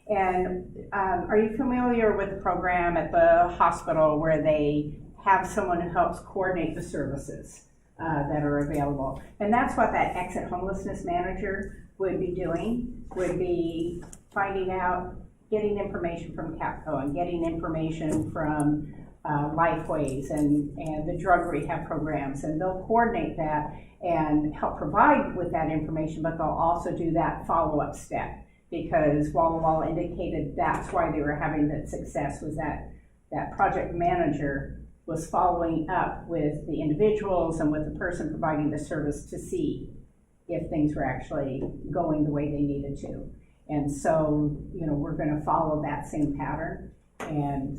And are you familiar with the program at the hospital where they have someone who helps coordinate the services that are available? And that's what that exit homelessness manager would be doing, would be finding out, getting information from CAPCO and getting information from Lifeways and the drug rehab programs, and they'll coordinate that and help provide with that information, but they'll also do that follow-up step. Because Walla Walla indicated that's why they were having that success, was that project manager was following up with the individuals and with the person providing the service to see if things were actually going the way they needed to. And so, we're going to follow that same pattern, and,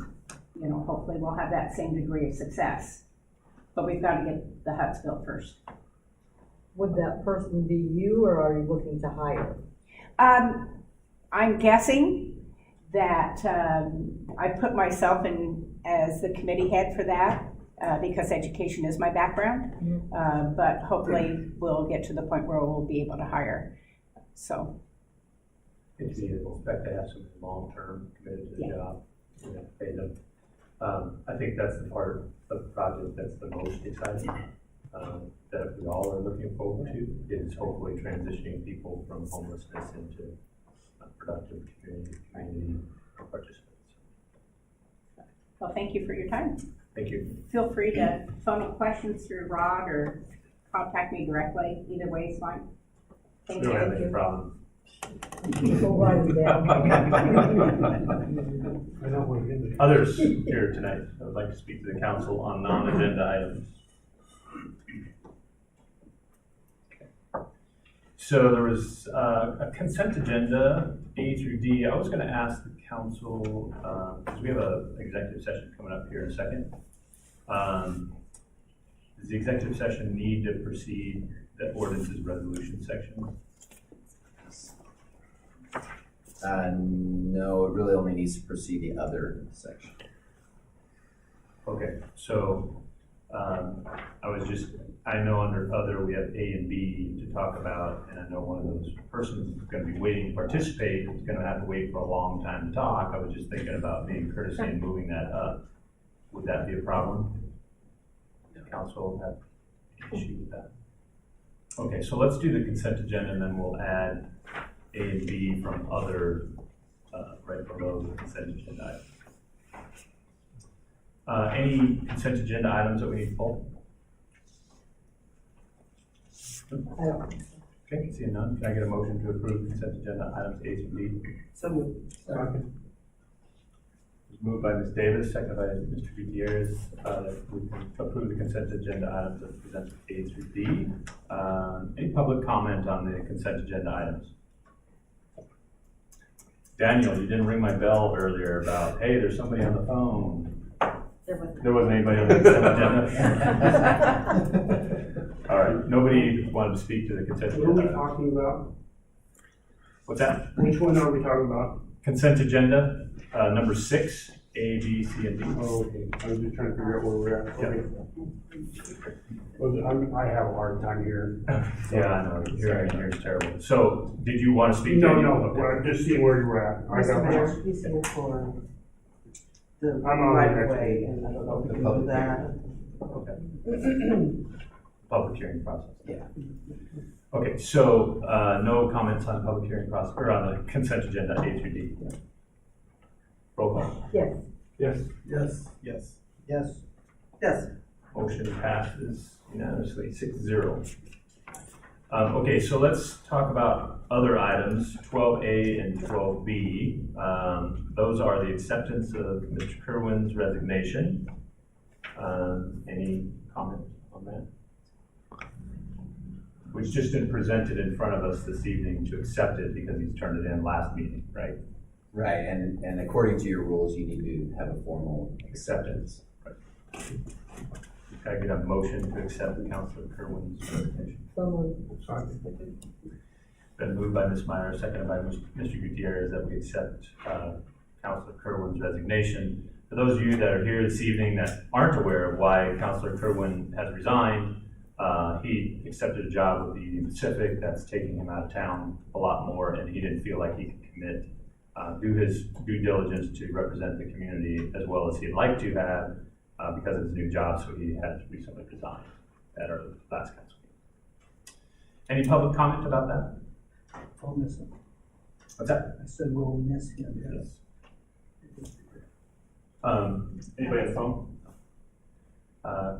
hopefully we'll have that same degree of success. But we've got to get the huts built first. Would that person be you, or are you looking to hire? I'm guessing that I put myself in as the committee head for that because education is my background. Mm-hmm. But hopefully we'll get to the point where we'll be able to hire. So. It's expect to have some long-term committed to the job, pay them. I think that's the part of the project that's the most exciting, that we all are looking forward to, is hopefully transitioning people from homelessness into productive community participants. Well, thank you for your time. Thank you. Feel free to phone up questions through Rod or contact me directly. Either way is fine. Thank We you. don't have any problem. We'll write it down. Others here tonight, I would like to speak to the council on non-agenda items. So there was a consent agenda, A through D. I was going to ask the council, because we have an executive session coming up here in a second. Does the executive session need to precede the ordinances resolution section? No, it really only needs to precede the other section. Okay, so I know under other we have A and B to talk about, and I know one of those persons is going to be waiting to participate is going to have to wait for a long time to talk. I was just thinking about being courtesy and moving that up. Would that be a problem? Does council have an issue with that? Okay, so let's do the consent agenda and then we'll add A and B from other, right below the consent agenda item. Any consent agenda items that we need to pull? I don't think so. Okay, seeing none, can I get a motion to approve consent agenda items A through D? So moved. Moved by Ms. Davis, seconded by Mr. Gutierrez, that we can approve the consent agenda items as presented A through D. Any public comment on the consent agenda items? Daniel, you didn't ring my bell earlier about, hey, there's somebody on the phone. There wasn't anybody on the consent agenda? All right, nobody wanted to speak to the consent agenda. What are we talking about? What's that? Which one are we talking about? Consent agenda, number 6, A, B, C, and D. Oh, okay, I was just trying to figure out where we're at. Okay. Well, I have a hard time here. Yeah, I know, hearing here is terrible. So, did you want to speak? No, but I'm just seeing where you're at. I got Mayor, one. he's here for the I'm on right the of next way, and I don't know if we can do that. Okay. Public hearing process. Yeah. Okay, so, no comments on public hearing process, or on the consent agenda A through D. Roll call. Yes. Yes. Yes. Yes. Yes. Yes. Motion passes unanimously, 6-0. Okay, so let's talk about other items, 12A and 12B. Those are the acceptance of Mr. Kerwin's resignation. Any comment on that? Which just been presented in front of us this evening to accept it because he's turned it in last meeting, right? Right, and according to your rules, you need to have a formal Acceptance. Right. Can I get a motion to accept Councilor Kerwin's resignation? So moved. Been moved by Ms. Meyer, seconded by Mr. Gutierrez, that we accept Councilor Kerwin's resignation. For those of you that are here this evening that aren't aware of why Councilor Kerwin has resigned, he accepted a job with the Union Pacific that's taking him out of town a lot more, and he didn't feel like he could commit, do his due diligence to represent the community as well as he'd like to have because of his new job, so he has recently resigned at our last council meeting. Any public comment about that? I'll miss him. What's that? I said we'll miss him, yes. Anybody on the phone?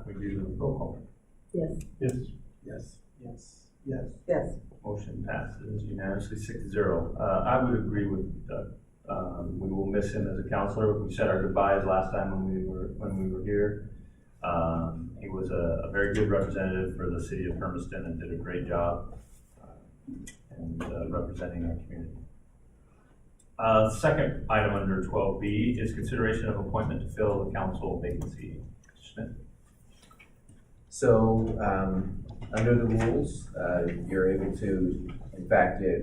We do the roll call. Yes. Yes. Yes. Yes. Yes. Yes. Motion passes unanimously 6-0. I would agree with Doug. We will miss him as a counselor. We said our goodbyes last time when we were here. He was a very good representative for the city of Hermiston and did a great job representing our community. Second item under 12B is consideration of appointment to fill the council vacancy. Mr. Smith. So, under the rules, you're able to, in fact, a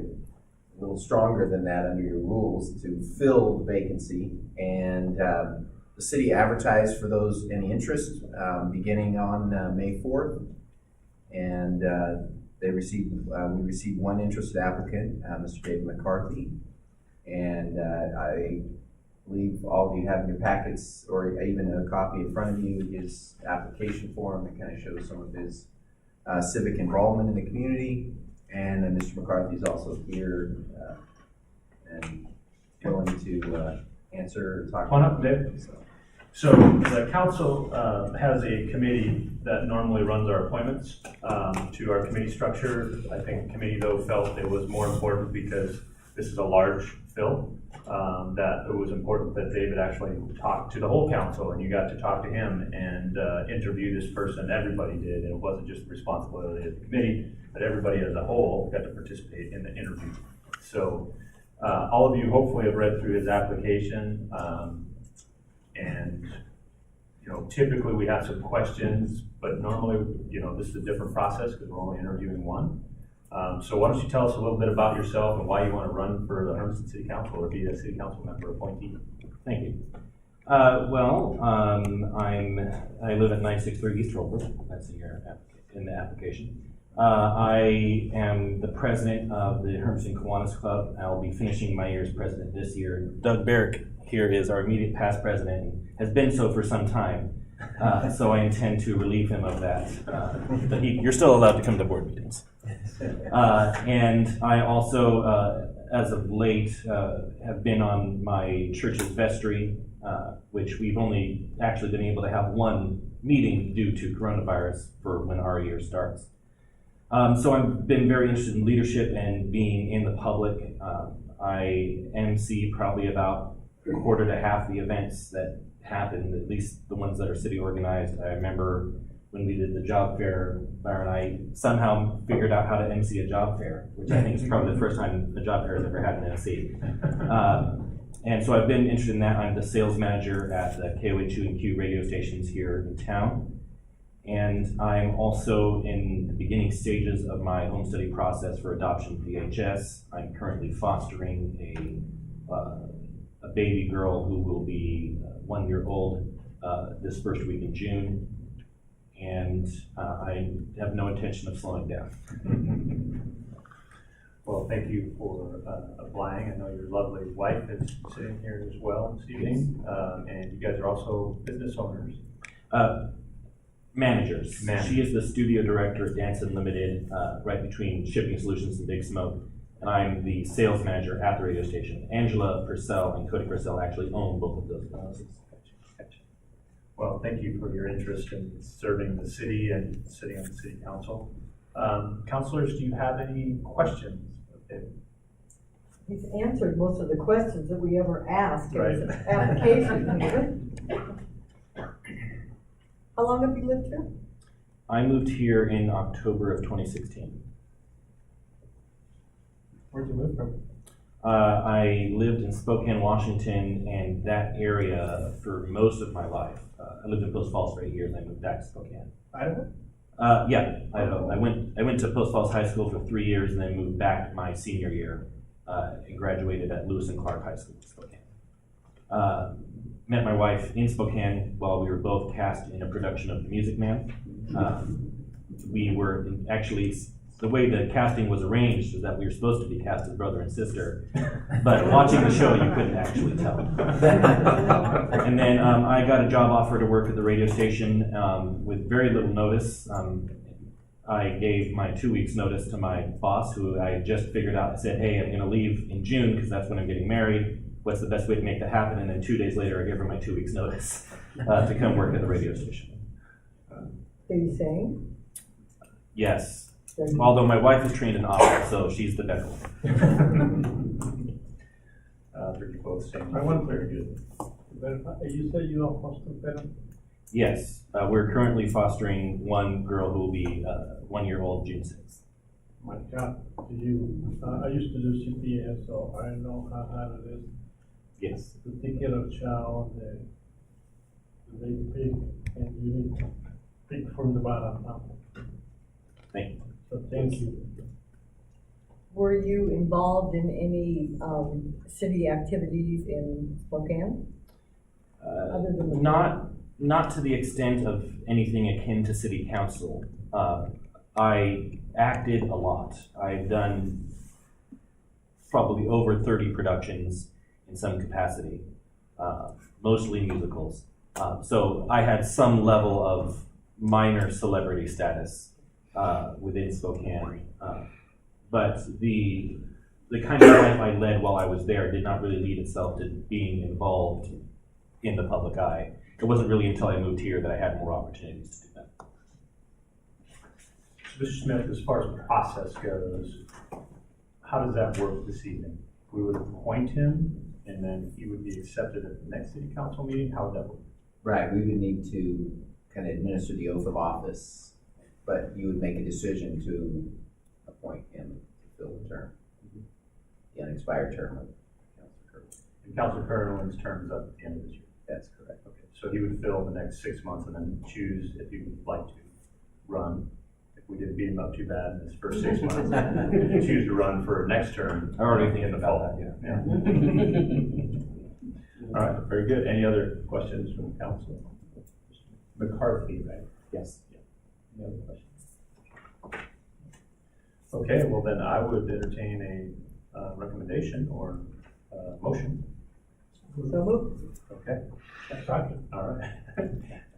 little stronger than that under your rules to fill the vacancy. And the city advertised for those in interest beginning on May 4th. And we received one interested applicant, Mr. David McCarthy. And I believe all of you have in your packets, or even a copy in front of you, his application form that kind of shows some of his civic involvement in the community. And Mr. McCarthy is also here and willing to answer or talk. On up, Dave. So the council has a committee that normally runs our appointments to our committee structure. I think the committee, though, felt it was more important because this is a large fill, that it was important that David actually talk to the whole council, and you got to talk to him and interview this person. Everybody did, and it wasn't just the responsibility of the committee, but everybody as a whole got to participate in the interview. So all of you hopefully have read through his application, and typically we have some questions, but normally this is a different process because we're only interviewing one. So why don't you tell us a little bit about yourself and why you want to run for the Hermiston City Council or be a city council member appointee? Thank you. I live at 963 East Roper. That's in the application. I am the president of the Hermiston Kiwanis Club. I'll be finishing my year as president this year. Doug Barrick here is our immediate past president and has been so for some time. So I intend to relieve him of that. But you're still allowed to come to board meetings. And I also, as of late, have been on my church's vestry, which we've only actually been able to have one meeting due to coronavirus for when our year starts. So I've been very interested in leadership and being in the public. I MC probably about a quarter to half the events that happen, at least the ones that are city organized. I remember when we did the job fair, Byron and I somehow figured out how to MC a job fair, which I think is probably the first time a job fair has ever had an MC. And so I've been interested in that. I'm the sales manager at the KOH2 and Q radio stations here in town. And I'm also in the beginning stages of my home study process for adoption VHS. I'm currently fostering a baby girl who will be 1 year old this first week in June. And I have no intention of slowing down. Well, thank you for applying. I know your lovely wife is sitting here as well this evening. And you guys are also business owners. Managers. She is the studio director at Dance Unlimited, right between Shipping Solutions and Big Smoke. And I'm the sales manager at the radio station. Angela Purcell and Cody Purcell actually own both of those businesses. Well, thank you for your interest in serving the city and sitting on the city council. Councilors, do you have any questions? He's answered most of the questions that we ever asked in Right. his application. How long have you lived here? I moved here in October of 2016. Where'd you move from? I lived in Spokane, Washington, and that area for most of my life. I lived in Post Falls for 8 years, and I moved back to Spokane. Idaho? Yeah, Idaho. I went to Post Falls High School for 3 years, and then moved back my senior year and graduated at Lewis and Clark High School in Spokane. Met my wife in Spokane while we were both cast in a production of The Music Man. We were actually, the way the casting was arranged is that we were supposed to be cast as brother and sister, but watching the show you couldn't actually tell. And then I got a job offer to work at the radio station with very little notice. I gave my 2 weeks notice to my boss, who I just figured out. I said, hey, I'm gonna leave in June because that's when I'm getting married. What's the best way to make that happen? And then 2 days later, I gave her my 2 weeks notice to come work at the radio station. Did you sing? Yes. Although my wife is trained in opera, so she's the better one. You both sing. I want very good. You said you are foster parent? Yes, we're currently fostering one girl who will be 1 year old June 6th. My God, I used to do CPS, so I know how hard it is. Yes. To take care of a child, they pick, and you need to pick from the bottom up. Thank you. So thank you. Were you involved in any city activities in Spokane? Other than the Not to the extent of anything akin to city council. I acted a lot. I've done probably over 30 productions in some capacity, mostly musicals. So I had some level of minor celebrity status within Spokane. But the kind of life I led while I was there did not really lead itself to being involved in the public eye. It wasn't really until I moved here that I had more opportunities to do that. Mr. Smith, as far as process goes, how does that work this evening? We would appoint him, and then he would be accepted at the next city council meeting? How would that work? Right, we would need to kind of administer the oath of office, but you would make a decision to appoint him to fill the term, the unexpired term of Councilor Kerwin. And Councilor Kerwin's term is up at the end of this year. That's correct. Okay, so he would fill the next 6 months and then choose if he would like to run. If we didn't beat him up too bad in his first 6 months, he could choose to run for next term. I already thinking about that, yeah. All right, very good. Any other questions from the council? McCarthy, right? Yes. Yeah. Any other questions? Okay, well then I would entertain a recommendation or motion. So moved. Okay. All right.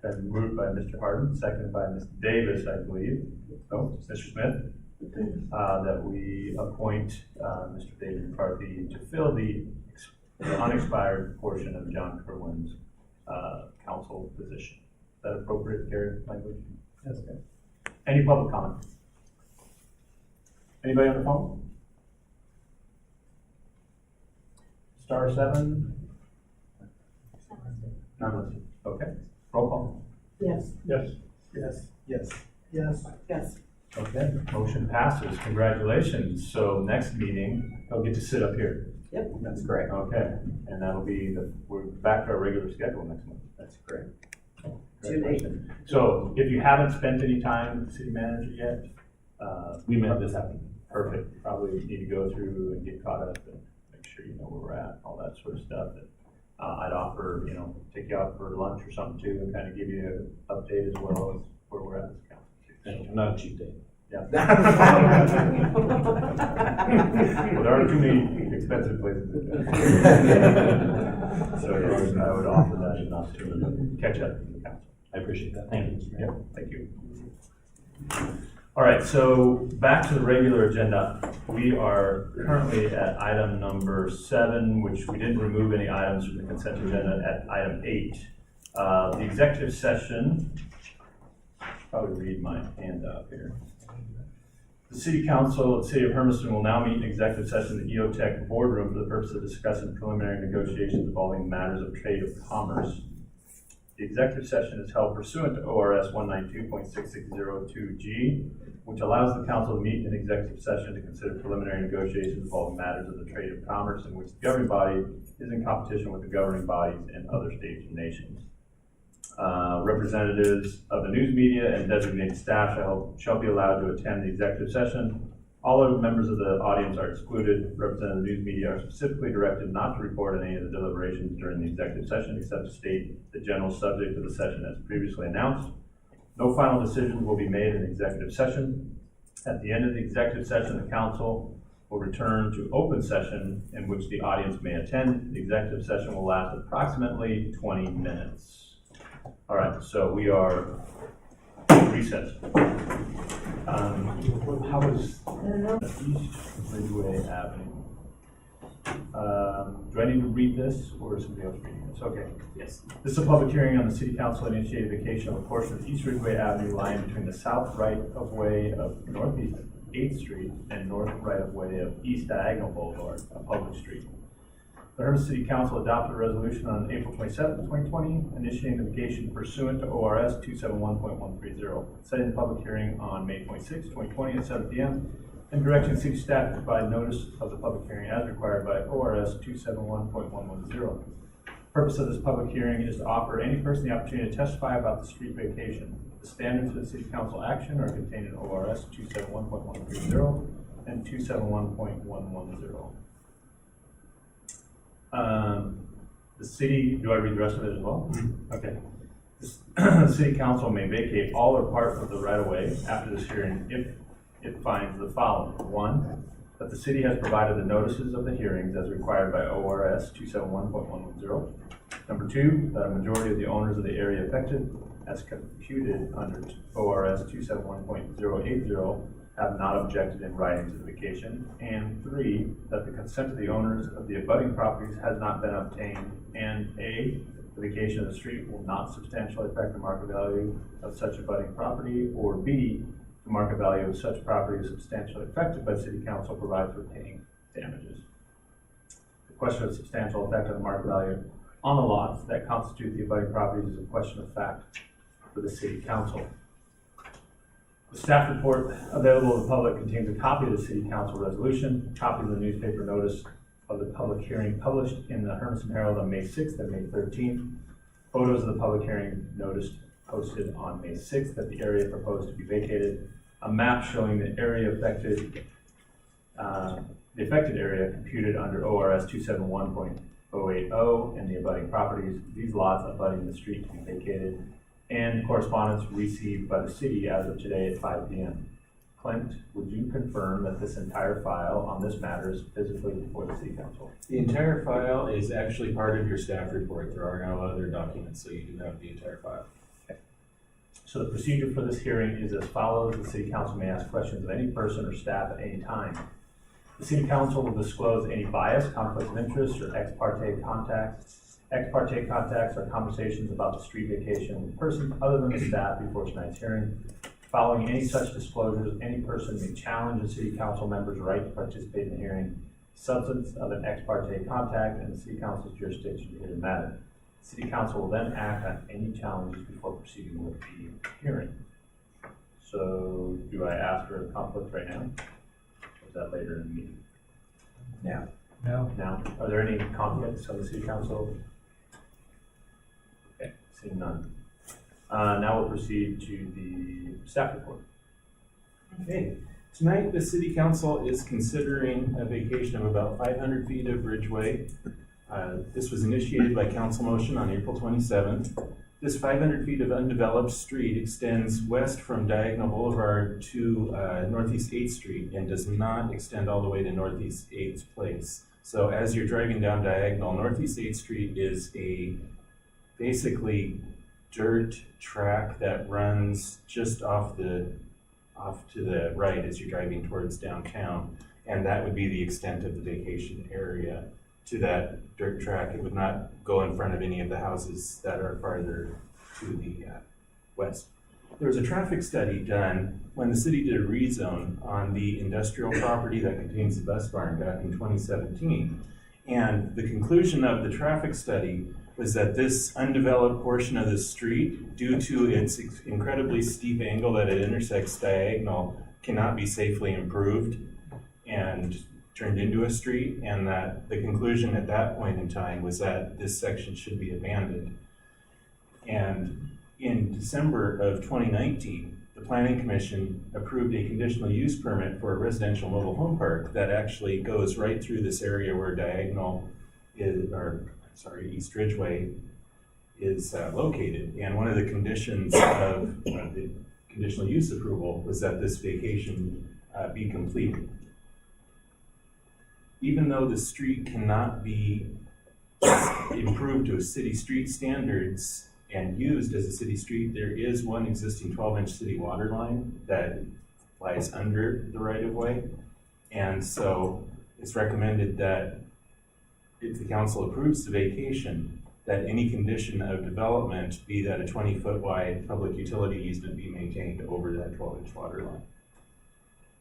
Been moved by Mr. Harden, seconded by Ms. Davis, I believe. Oh, Mr. Smith. That we appoint Mr. David McCarthy to fill the unexpired portion of John Kerwin's council position. Is that appropriate, Gary, language? Yes. Okay. Any public comment? Anybody on the phone? Star 7? None listed. Okay. Roll call. Yes. Yes. Yes, yes, yes. Yes. Okay, motion passes. Congratulations. So next meeting, they'll get to sit up here. Yep. That's correct. Okay, and that'll be we're back to our regular schedule next month. That's correct. Congratulations. So if you haven't spent any time with the city manager yet, We met this afternoon. perfect. Probably need to go through and get caught up and make sure you know where we're at, all that sort of stuff. And, I'd offer, take you out for lunch or something too, and kind of give you an update as well as where we're at as a council. Not a cheap date. Yeah. Well, there aren't too many expensive places to go. So I would offer that as an opportunity to catch up with the council. I appreciate that. Thank you. Yeah, thank you. All right, so back to the regular agenda. We are currently at item number 7, which we didn't remove any items from the consent agenda at item 8. The executive session, probably read my handout here. The City Council of the City of Hermiston will now meet in executive session in the EOTech boardroom for the purpose of discussing preliminary negotiations involving matters of trade or commerce. The executive session is held pursuant to ORS 192.6602G, which allows the council to meet in executive session to consider preliminary negotiations involving matters of the trade and commerce in which the governing body is in competition with the governing bodies in other states and nations. Representatives of the news media and designated staff shall be allowed to attend the executive session. All other members of the audience are excluded. Representatives of the news media are specifically directed not to report on any of the deliberations during the executive session except to state the general subject of the session as previously announced. No final decisions will be made in executive session. At the end of the executive session, the council will return to open session in which the audience may attend. The executive session will last approximately 20 minutes. All right, so we are recessed. How is East Ridgeway Avenue? Do I need to read this or is somebody else reading this? Okay. Yes. This is a public hearing on the City Council initiated vacation of a portion of East Ridgeway Avenue lying between the south right of way of Northeast 8th Street and north right of way of East Diagonal Boulevard, a public street. The Hermiston City Council adopted a resolution on April 27, 2020, initiating the vacation pursuant to ORS 271.130, setting the public hearing on May 26, 2020 at 7 p.m., and directing city staff to provide notice of the public hearing as required by ORS 271.110. The purpose of this public hearing is to offer any person the opportunity to testify about the street vacation. The standards for the City Council action are contained in ORS 271.130 and 271.110. The city, do I read the rest of it as well? Mm-hmm. Okay. The City Council may vacate all or part of the right-of-way after this hearing if it finds the following. 1, that the city has provided the notices of the hearings as required by ORS 271.110. Number 2, that a majority of the owners of the area affected, as computed under ORS 271.080, have not objected in writing to the vacation. And 3, that the consent of the owners of the abutting properties has not been obtained, and A, the vacation of the street will not substantially affect the market value of such abutting property, or B, the market value of such property is substantially affected by City Council provides for paying damages. The question of substantial effect on the market value on the lots that constitute the abutting properties is a question of fact for the City Council. The staff report available to the public contains a copy of the City Council resolution, a copy of the newspaper notice of the public hearing published in the Hermiston Herald on May 6th and May 13th, photos of the public hearing notice posted on May 6th that the area proposed to be vacated, a map showing the area affected, the affected area computed under ORS 271.080 and the abutting properties, these lots abutting the street to be vacated, and correspondence received by the city as of today at 5 p.m. Clint, would you confirm that this entire file on this matter is physically before the City Council? The entire file is actually part of your staff report. There are no other documents, so you do have the entire file. Okay. So the procedure for this hearing is as follows. The city council may ask questions of any person or staff at any time. The city council will disclose any bias, conflicts of interest, or ex parte contacts. Ex parte contacts are conversations about the street vacation with persons other than the staff before tonight's hearing. Following any such disclosures, any person may challenge a city council member's right to participate in the hearing, substance of an ex parte contact, and the city council's jurisdiction to hear the matter. The city council will then act on any challenges before proceeding with the hearing. So do I ask for a conflict right now? Or is that later in the meeting? Now. Now, are there any conflicts on the city council? Okay, seeing none. Now we'll proceed to the staff report. Okay, tonight the city council is considering a vacation of about 500 feet of Ridgeway. This was initiated by council motion on April 27th. This 500 feet of undeveloped street extends west from Diagonal Boulevard to Northeast 8th Street and does not extend all the way to Northeast 8th Place. So as you're driving down Diagonal, Northeast 8th Street is a basically dirt track that runs just off to the right as you're driving towards downtown, and that would be the extent of the vacation area to that dirt track. It would not go in front of any of the houses that are farther to the west. There was a traffic study done when the city did a rezone on the industrial property that contains the bus barn back in 2017, and the conclusion of the traffic study was that this undeveloped portion of the street, due to its incredibly steep angle that it intersects Diagonal, cannot be safely improved and turned into a street, and that the conclusion at that point in time was that this section should be abandoned. And in December of 2019, the Planning Commission approved a conditional use permit for a residential mobile home park that actually goes right through this area where Diagonal is, East Ridgeway is located. And one of the conditions of the conditional use approval was that this vacation be completed. Even though the street cannot be improved to a city street standards and used as a city street, there is one existing 12-inch city water line that lies under the right-of-way. And so it's recommended that if the council approves the vacation, that any condition of development be that a 20-foot wide public utility easement be maintained over that 12-inch water line.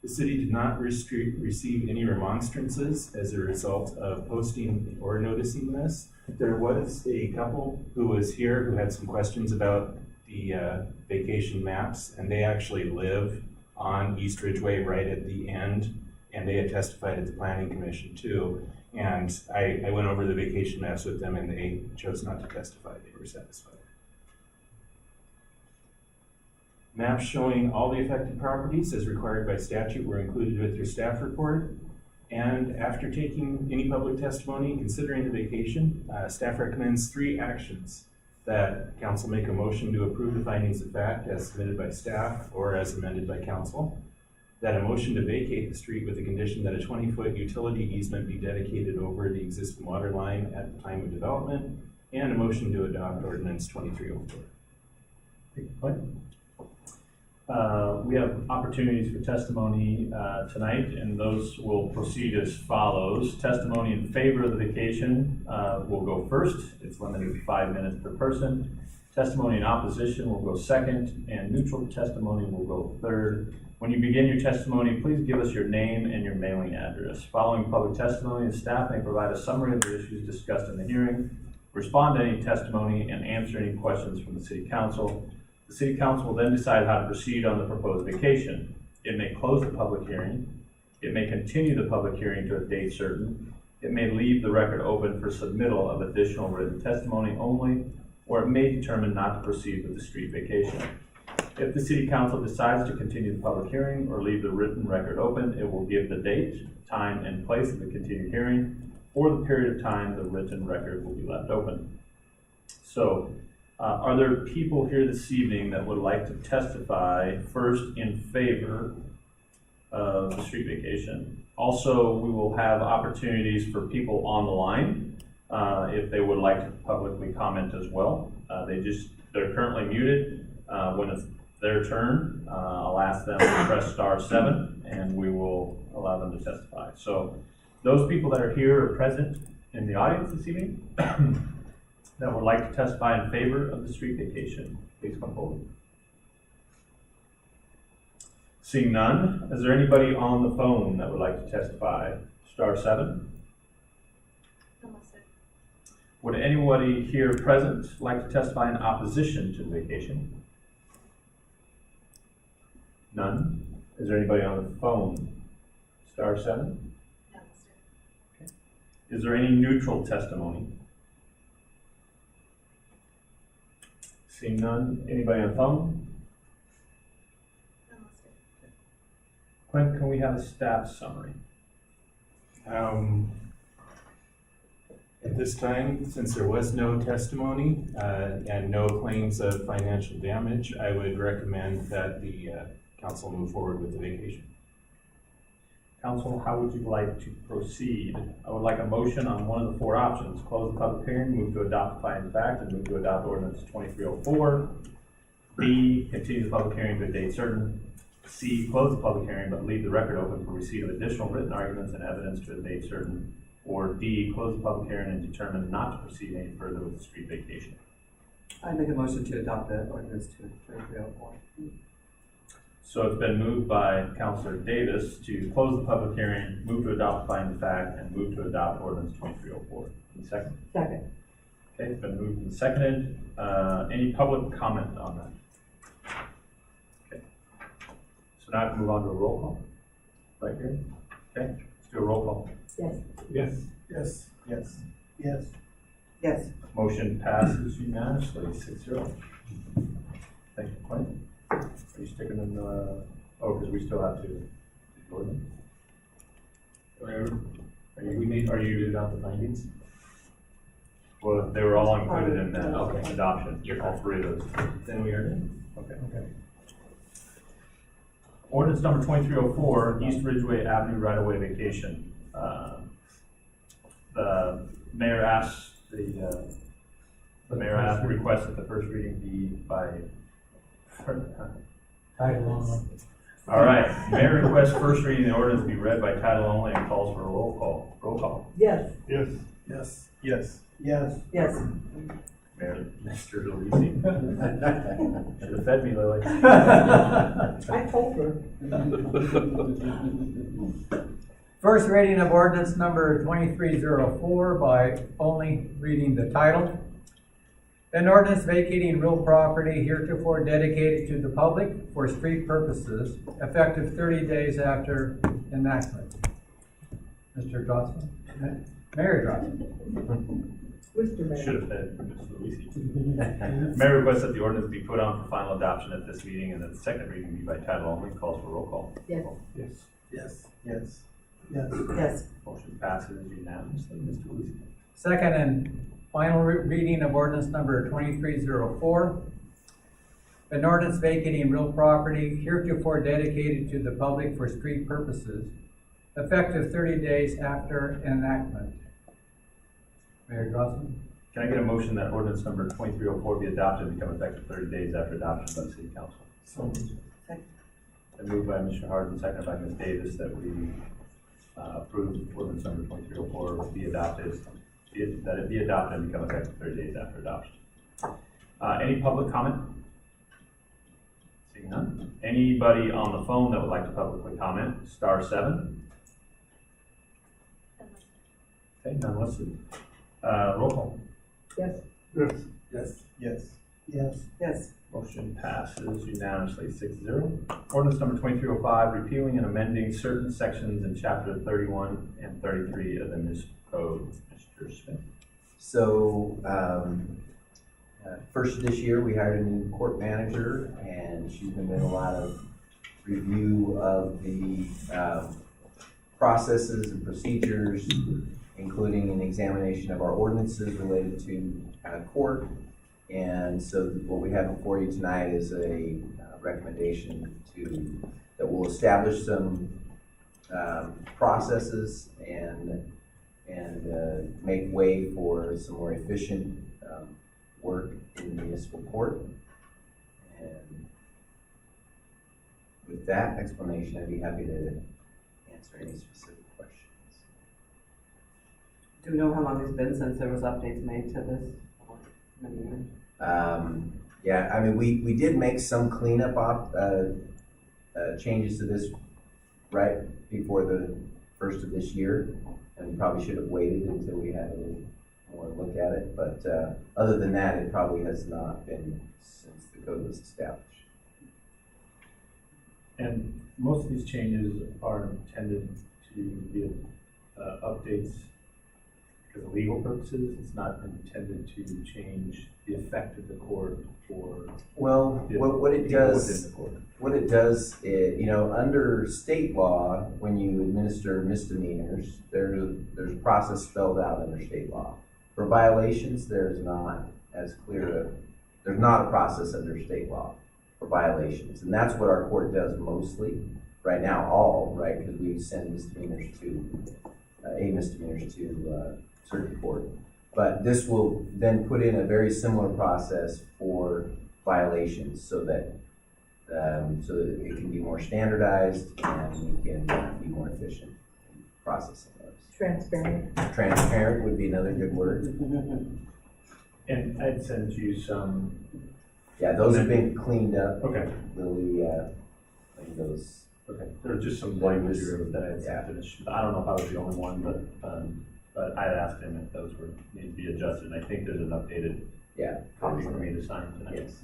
The city did not receive any remonstrances as a result of posting or noticing this. There was a couple who was here who had some questions about the vacation maps, and they actually live on East Ridgeway right at the end, and they had testified at the Planning Commission too. And I went over the vacation maps with them, and they chose not to testify. They were satisfied. Maps showing all the affected properties as required by statute were included with your staff report. And after taking any public testimony and considering the vacation, staff recommends 3 actions: that council make a motion to approve the findings of fact as submitted by staff or as amended by council; that a motion to vacate the street with the condition that a 20-foot utility easement be dedicated over the existing water line at the time of development; and a motion to adopt ordinance 2304. We have opportunities for testimony tonight, and those will proceed as follows. Testimony in favor of the vacation will go first. It's limited to 5 minutes per person. Testimony in opposition will go second, and neutral testimony will go third. When you begin your testimony, please give us your name and your mailing address. Following public testimony, the staff may provide a summary of the issues discussed in the hearing, respond to any testimony, and answer any questions from the City Council. The City Council will then decide how to proceed on the proposed vacation. It may close the public hearing. It may continue the public hearing to a date certain. It may leave the record open for submittal of additional written testimony only, or it may determine not to proceed with the street vacation. If the City Council decides to continue the public hearing or leave the written record open, it will give the date, time, and place of the continued hearing for the period of time the written record will be left open. So, are there people here this evening that would like to testify first in favor of the street vacation? Also, we will have opportunities for people on the line if they would like to publicly comment as well. They're currently muted, When it's their turn, I'll ask them to press *7, and we will allow them to testify. So those people that are here or present in the audience this evening that would like to testify in favor of the street vacation, please come forward. Seeing none, is there anybody on the phone that would like to testify? *7. Would anybody here present like to testify in opposition to the vacation? None. Is there anybody on the phone? *7. Okay. Is there any neutral testimony? Seeing none. Anybody on the phone? Clint, can we have a staff summary? At this time, since there was no testimony and no claims of financial damage, I would recommend that the council move forward with the vacation. Council, how would you like to proceed? I would like a motion on one of the 4 options. Close the public hearing, move to adopt finding fact, and move to adopt ordinance 2304. B, continue the public hearing to a date certain. C, close the public hearing but leave the record open for receipt of additional written arguments and evidence to a date certain. Or D, close the public hearing and determine not to proceed any further with the street vacation. I make a motion to adopt the ordinance 2304. So it's been moved by Councilor Davis to close the public hearing, move to adopt finding fact, and move to adopt ordinance 2304. Any second? Second. Okay, it's been moved and seconded. Any public comment on that? Okay. So now I can move on to a roll call. Right here. Okay, let's do a roll call. Yes. Yes. Yes. Yes. Yes. Yes. Motion passes unanimously, 6-0. Thank you, Clint. Are you sticking in the, because we still have to do the ordinance? Are you doing out the findings? Well, they were all included in that adoption, all 3 of those. Then we are done. Okay. Ordinance number 2304, East Ridgeway Avenue right-of-way vacation. The mayor asked request that the first reading be by Title only. All right, mayor requests first reading of the ordinance be read by title only and calls for a roll call. Roll call. Yes. Yes. Yes. Yes. Yes. Yes. Mayor, Mr. Luisi. Should have fed me, Lily. I told her. First reading of ordinance number 2304 by only reading the title. An ordinance vacating real property heretofore dedicated to the public for street purposes, effective 30 days after enactment. Mr. Drossman? Mayor Drossman? Mr. Mayor. Should have fed Mr. Luisi. Mayor requests that the ordinance be put on for final adoption at this meeting and that the second reading be by title only. Calls for roll call. Yes. Yes. Yes. Yes. Yes. Yes. Motion passes unanimously. Mr. Luisi. Second and final reading of ordinance number 2304. An ordinance vacating real property heretofore dedicated to the public for street purposes, effective 30 days after enactment. Mayor Drossman? Can I get a motion that ordinance number 2304 be adopted and become effective 30 days after adoption by the City Council? So moved. And moved by Mr. Hardin, seconded by Ms. Davis, that we approve ordinance number 2304 be adopted, that it be adopted and become effective 30 days after adoption. Any public comment? Seeing none. Anybody on the phone that would like to publicly comment? *7. Okay, none listed. Roll call. Yes. Yes. Yes. Yes. Yes. Yes. Motion passes unanimously, 6-0. Ordinance number 2305, repealing and amending certain sections in chapter 31 and 33 of the municipal code. Mr. Smith. So, first this year, we hired a new court manager, and she's been doing a lot of review of the processes and procedures, including an examination of our ordinances related to court. And so what we have before you tonight is a recommendation that will establish some processes and make way for some more efficient work in the municipal court. And with that explanation, I'd be happy to answer any specific questions. Do we know how long it's been since there was updates made to this? Many years? Yeah, I mean, we did make some cleanup changes to this right before the first of this year, and we probably should have waited until we had a little more look at it, but other than that, it probably has not been since the code was established. And most of these changes are intended to be updates because of legal purposes. It's not intended to change the effect of the court or well, what it does, within the court. what it does is, under state law, when you administer misdemeanors, there's a process spelled out under state law. For violations, there's not a process under state law for violations, and that's what our court does mostly right now. Because we send misdemeanors to circuit court. But this will then put in a very similar process for violations, so that it can be more standardized and we can be more efficient in processing those. Transparent. Transparent would be another good word. And I'd send you some. Yeah, those have been cleaned up. Okay. Really, those. Okay. There were just some language that I had sent to this. I don't know if I was the only one, but I had asked him if those need to be adjusted. And I think there's an updated copy for me to sign tonight. Yes.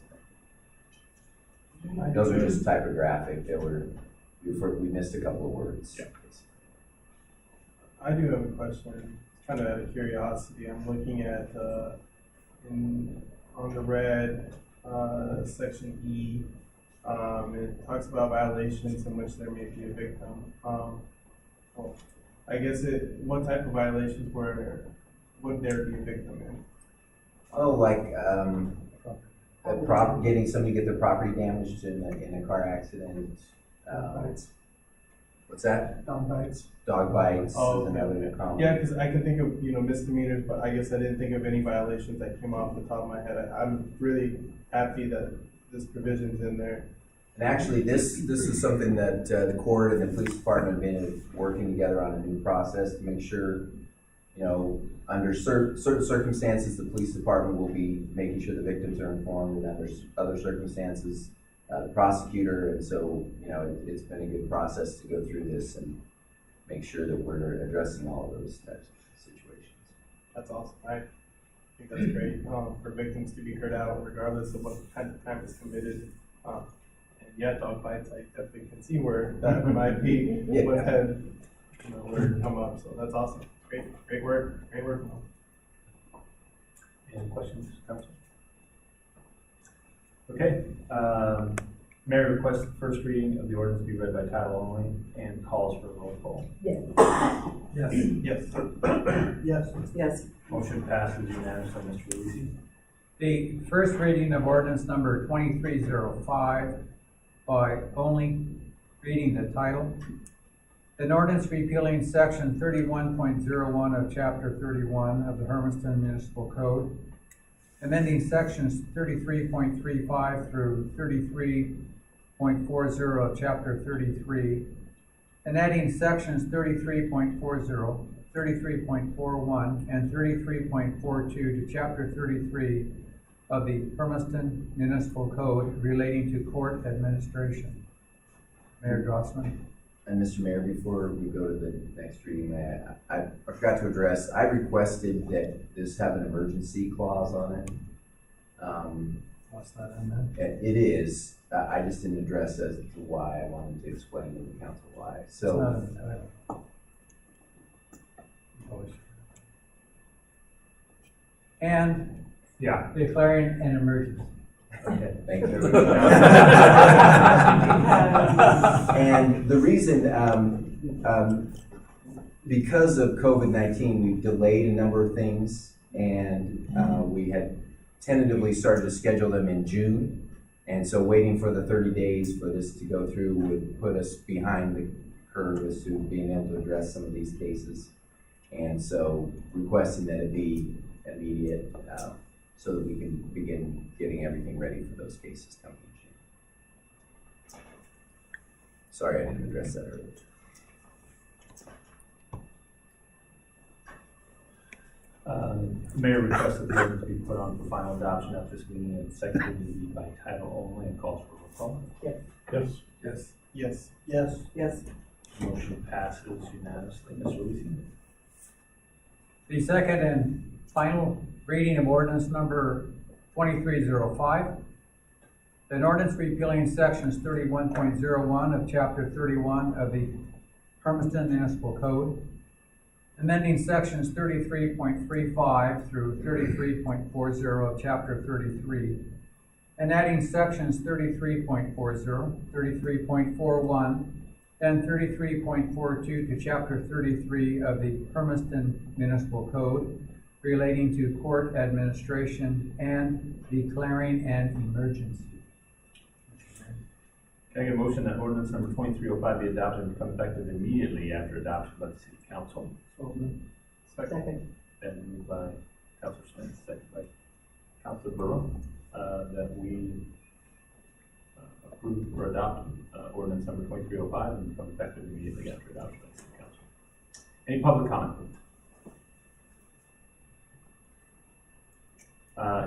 Those are just typographic. We missed a couple of words. Yeah. I do have a question, kind of out of curiosity. I'm looking at, on the red, section E, it talks about violations in which there may be a victim. Well, I guess what type of violations would there be a victim in? Oh, like getting somebody get their property damaged in a car accident. What's that? Dog bites. Dog bites. Oh, is another common. Yeah, because I can think of misdemeanors, but I guess I didn't think of any violations that came off the top of my head. I'm really happy that this provision's in there. And actually, this is something that the court and the police department have been working together on a new process to make sure, under certain circumstances, the police department will be making sure the victims are informed, and under other circumstances, the prosecutor. And so, it's been a good process to go through this and make sure that we're addressing all of those types of situations. That's awesome. I think that's great for victims to be heard out regardless of what kind of crime is committed. And dog bites, I definitely can see where that might be what had where it come up. So that's awesome. Great work. Any questions, Council? Okay. Mayor requests the first reading of the ordinance be read by title only and calls for a roll call. Yes. Yes. Yes. Yes. Motion passes unanimously, Mr. Luisi. The first reading of ordinance number 2305 by only reading the title. An ordinance repealing section 31.01 of chapter 31 of the Hermiston Municipal Code, amending sections 33.35 through 33.40 of chapter 33, and adding sections 33.40, 33.41, and 33.42 to chapter 33 of the Hermiston Municipal Code relating to court administration. Mayor Drossman. And Mr. Mayor, before we go to the next reading, I forgot to address, I requested that this have an emergency clause on it. What's that in there? It is. I just didn't address as to why. I wanted to explain to the council why. So. It's not in the title. And Yeah. declaring an emergency. Okay, thank you. And the reason, because of COVID-19, we've delayed a number of things, and we had tentatively started to schedule them in June. And so waiting for the 30 days for this to go through would put us behind the curve as to being able to address some of these cases. And so requesting that it be immediate, so that we can begin getting everything ready for those cases coming in June. Sorry, I didn't address that earlier. Mayor requests that the ordinance be put on for final adoption at this meeting and seconded by title only and calls for roll call. Yes. Yes. Yes. Yes. Yes. Motion passes unanimously. Mr. Lucy? The second and final reading of ordinance number 2305. An ordinance repealing sections 31.01 of chapter 31 of the Hermiston Municipal Code, amending sections 33.35 through 33.40 of chapter 33, and adding sections 33.40, 33.41, and 33.42 to chapter 33 of the Hermiston Municipal Code relating to court administration and declaring an emergency. Can I get a motion that ordinance number 2305 be adopted and become effective immediately after adoption by the city council? Second. Then moved by Councilor Smith, second by Councilor Burrow, that we approve or adopt ordinance number 2305 and become effective immediately after adoption by the city council. Any public comment?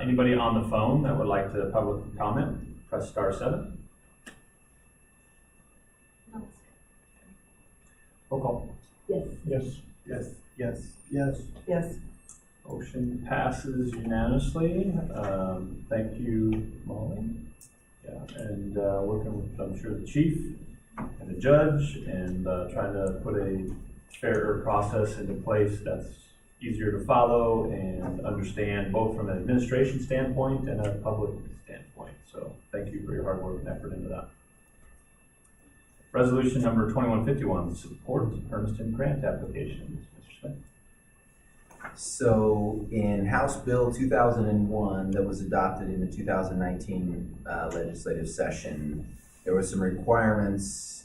Anybody on the phone that would like to publicly comment, press *7. Roll call. Yes. Yes. Yes. Yes. Yes. Yes. Motion passes unanimously. Thank you, Molly. Yeah, and working with, I'm sure, the chief and the judge and trying to put a fairer process into place that's easier to follow and understand both from an administration standpoint and a public standpoint. So thank you for your hard work and effort into that. Resolution number 2151, support Hermiston grant applications. Mr. Smith. So in House Bill 2001 that was adopted in the 2019 legislative session, there were some requirements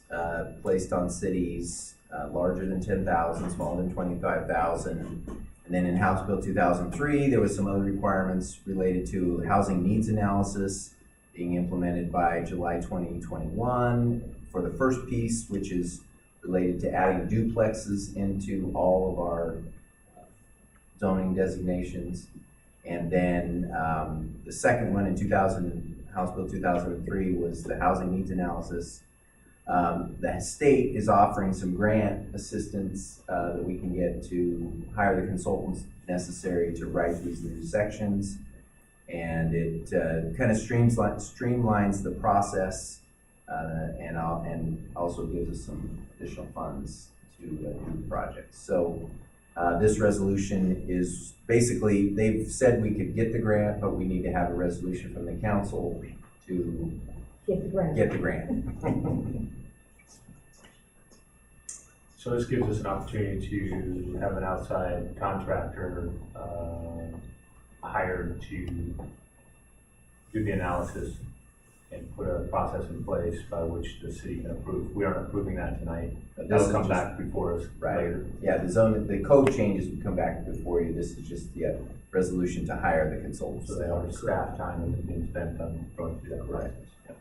placed on cities larger than 10,000, smaller than 25,000. And then in House Bill 2003, there was some other requirements related to housing needs analysis being implemented by July 2021 for the first piece, which is related to adding duplexes into all of our zoning designations. And then the second one in House Bill 2003 was the housing needs analysis. The state is offering some grant assistance that we can get to hire the consultants necessary to write these new sections. And it kind of streamlines the process and also gives us some additional funds to do the project. So this resolution is basically, they've said we could get the grant, but we need to have a resolution from the council to Get the grant. get the grant. So this gives us an opportunity to have an outside contractor hired to do the analysis and put a process in place by which the city can approve. We aren't approving that tonight. That'll come back before us later. Yeah, the code changes would come back before you. This is just the resolution to hire the consultants. So they have staff time and being spent on going through that process. Yeah.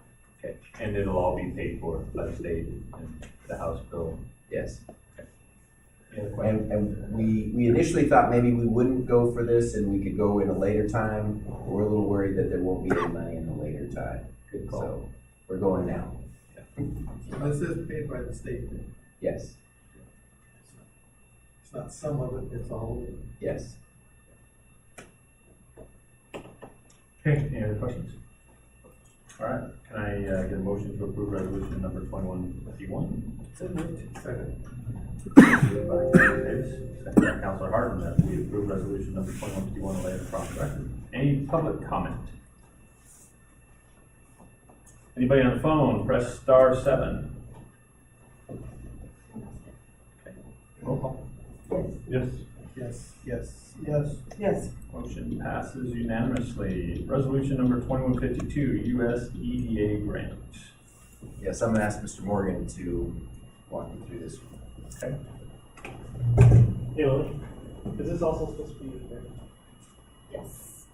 Okay, and it'll all be paid for by the state and the House bill. Yes. Okay. Any other questions? And we initially thought maybe we wouldn't go for this and we could go in a later time. We're a little worried that there won't be any money in the later time. Good call. So we're going now. So this is paid by the state. Yes. It's not some of it, it's all of it. Yes. Okay, any other questions? All right, can I get a motion to approve resolution number 2151? So moved. Second. Moved by Councilor Davis, second by Councilor Harden, that we approve resolution number 2151 and lay it across the record. Any public comment? Anybody on the phone, press *7. Okay. Roll call. Yes. Yes. Yes. Yes. Yes. Motion passes unanimously. Resolution number 2152, USEDA grant. Yes, I'm gonna ask Mr. Morgan to walk you through this one. Okay. Hey, Lily, is this also supposed to be your grant? Yes.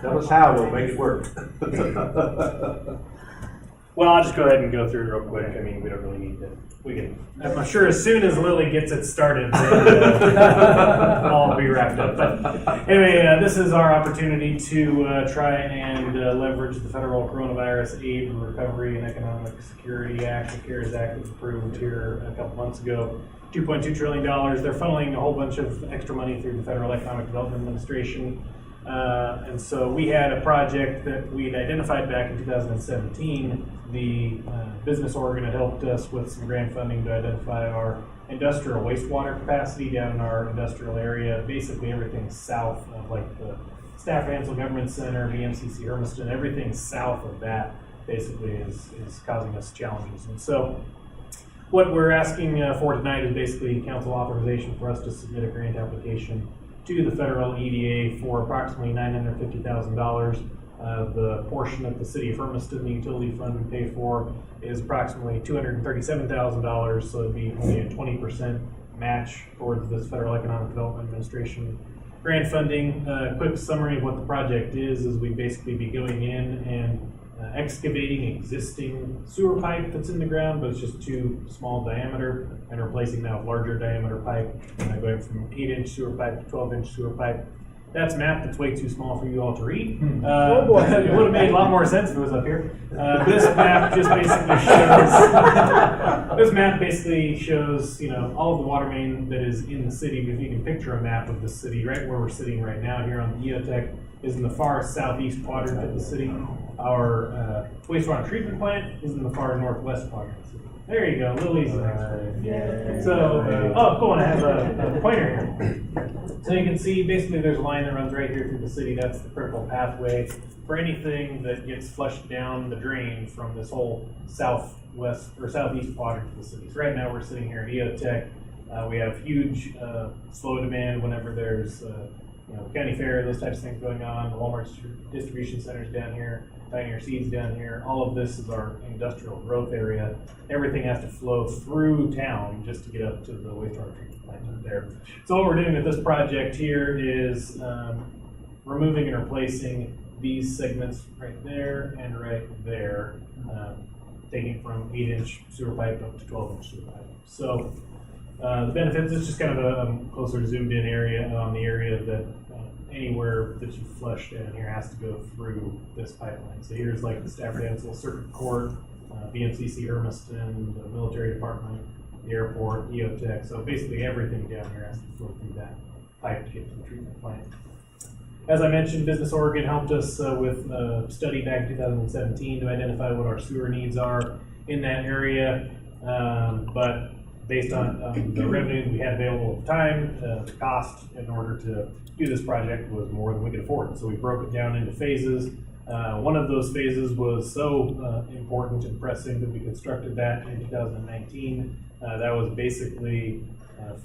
Tell us how, we'll make it work. Well, I'll just go ahead and go through it real quick. I mean, we don't really need to. We can. I'm sure as soon as Lily gets it started, all will be wrapped up. But anyway, this is our opportunity to try and leverage the federal coronavirus aid, recovery, and economic security act. The CARES Act was approved here a couple months ago. $2.2 trillion. They're funneling a whole bunch of extra money through the Federal Economic Development Administration. And so we had a project that we'd identified back in 2017. The business organ had helped us with some grant funding to identify our industrial wastewater capacity down in our industrial area. Basically everything south of like the Stafford Hansel Government Center, BMCC Hermiston, everything south of that basically is causing us challenges. And so what we're asking for tonight is basically council authorization for us to submit a grant application to the federal EDA for approximately $950,000. The portion that the city of Hermiston, the utility fund, would pay for is approximately $237,000, so it'd be only a 20% match towards this Federal Economic Development Administration grant funding. Quick summary of what the project is we basically be going in and excavating existing sewer pipe that's in the ground, but it's just too small diameter, and replacing that with larger diameter pipe, going from 8-inch sewer pipe to 12-inch sewer pipe. That's a map that's way too small for you all to read. It would have made a lot more sense if it was up here. This map just basically shows. This map basically shows, all of the water main that is in the city. If you can picture a map of the city, right where we're sitting right now here on the EOTech is in the far southeast quadrant of the city. Our wastewater treatment plant is in the far northwest quadrant of the city. There you go, Lily's the next one. Yeah. So, oh, cool, and I have a pointer here. So you can see basically there's a line that runs right here through the city. That's the critical pathway for anything that gets flushed down the drain from this whole southwest or southeast quadrant of the city. So right now we're sitting here at EOTech. We have huge slow demand whenever there's county fair, those types of things going on. The Walmart distribution centers down here, Pioneer Seeds down here. All of this is our industrial growth area. Everything has to flow through town just to get up to the wastewater treatment plant there. So what we're doing with this project here is removing and replacing these segments right there and right there, taking from 8-inch sewer pipe up to 12-inch sewer pipe. So the benefits, it's just kind of a closer zoomed in area on the area that anywhere that you flush down here has to go through this pipeline. So here's like the Stafford Hansel Circuit Court, BMCC Hermiston, the military department, the airport, EOTech. So basically everything down here has to flow through that pipe to get to the treatment plant. As I mentioned, Business Oregon helped us with a study back in 2017 to identify what our sewer needs are in that area. But based on the revenue we had available at the time, the cost in order to do this project was more than we could afford. So we broke it down into phases. One of those phases was so important and pressing that we constructed that in 2019. That was basically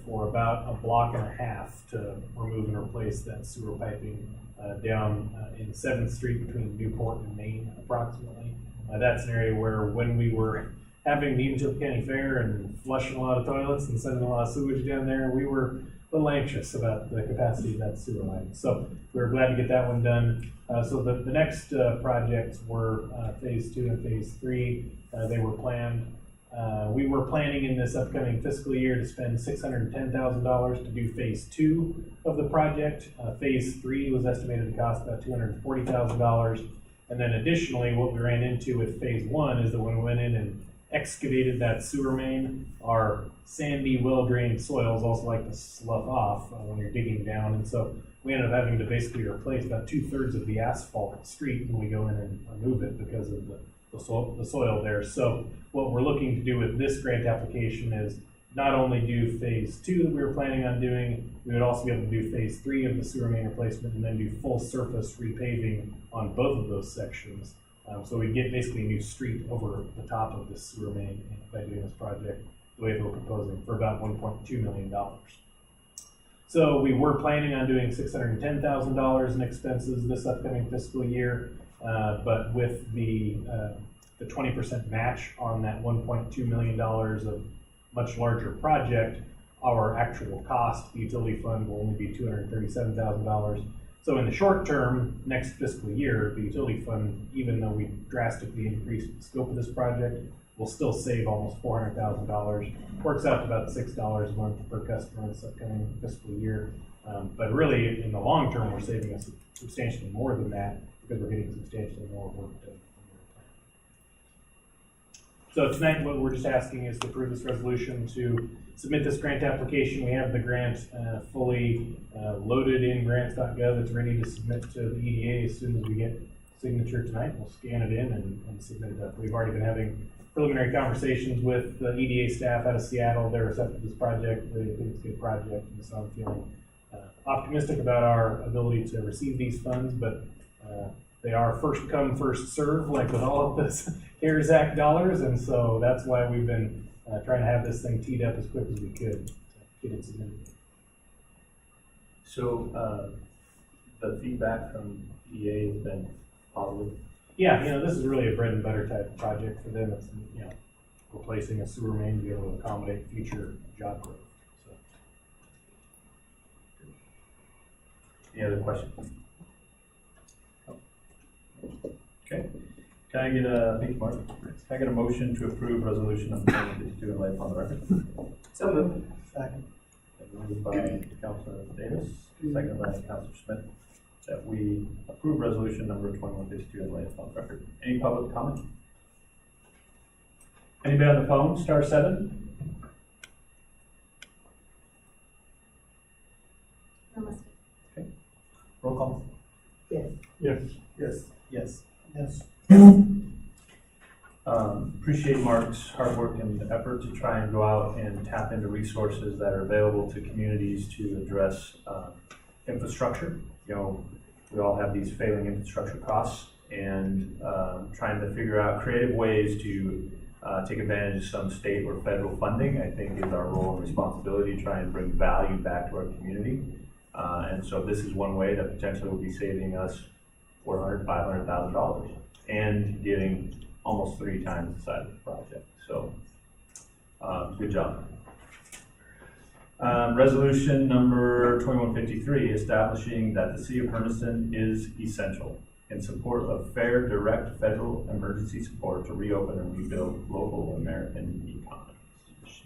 for about a block and a half to remove and replace that sewer piping down in 7th Street between Newport and Main, approximately. That's an area where when we were having the Utah County Fair and flushing a lot of toilets and sending a lot of sewage down there, we were a little anxious about the capacity of that sewer line. So we were glad to get that one done. So the next projects were phase 2 and phase 3. They were planned. We were planning in this upcoming fiscal year to spend $610,000 to do phase 2 of the project. Phase 3 was estimated to cost about $240,000. And then additionally, what we ran into with phase 1 is that when we went in and excavated that sewer main, our sandy, well-drained soils also like to slough off when you're digging down. And so we ended up having to basically replace about 2/3 of the asphalt street when we go in and remove it because of the soil there. So what we're looking to do with this grant application is not only do phase 2 that we were planning on doing, we would also be able to do phase 3 of the sewer main replacement and then do full surface repaving on both of those sections. So we get basically a new street over the top of this sewer main by doing this project the way that we're proposing for about $1.2 million. So we were planning on doing $610,000 in expenses this upcoming fiscal year, but with the 20% match on that $1.2 million of much larger project, our actual cost, the utility fund, will only be $237,000. So in the short term, next fiscal year, the utility fund, even though we drastically increased the scope of this project, will still save almost $400,000. Works out to about $6 a month per customer this upcoming fiscal year. But really, in the long term, we're saving us substantially more than that because we're getting substantially more work done. So tonight, what we're just asking is to approve this resolution to submit this grant application. We have the grant fully loaded in grants.gov. It's ready to submit to the EDA as soon as we get signature tonight. We'll scan it in and submit it up. We've already been having preliminary conversations with the EDA staff out of Seattle. They're receptive to this project. They think it's a good project, and so I'm feeling optimistic about our ability to receive these funds, but they are first come, first serve, like with all of this CARES Act dollars, and so that's why we've been trying to have this thing teed up as quick as we could to get it submitted. So the feedback from EA has been positive? Yeah, this is really a bread and butter type of project for them. It's, replacing a sewer main to be able to accommodate future job growth. So. Any other questions? Okay. Can I get thank you, Mark. Can I get a motion to approve resolution number 2152 and lay upon the record? So moved. Second. Moved by Councilor Davis, second by Councilor Smith, that we approve resolution number 2152 and lay upon the record. Any public comment? Anybody on the phone? Star 7. Okay. Roll call. Yes. Yes. Yes. Yes. Yes. Appreciate Mark's hard work and effort to try and go out and tap into resources that are available to communities to address infrastructure. We all have these failing infrastructure costs, and trying to figure out creative ways to take advantage of some state or federal funding, I think, is our role and responsibility to try and bring value back to our community. And so this is one way that potentially will be saving us $400,000, $500,000 and getting almost 3 times the size of the project. So, good job. Resolution number 2153, establishing that the City of Hermiston is essential in support of fair, direct federal emergency support to reopen and rebuild local American economies.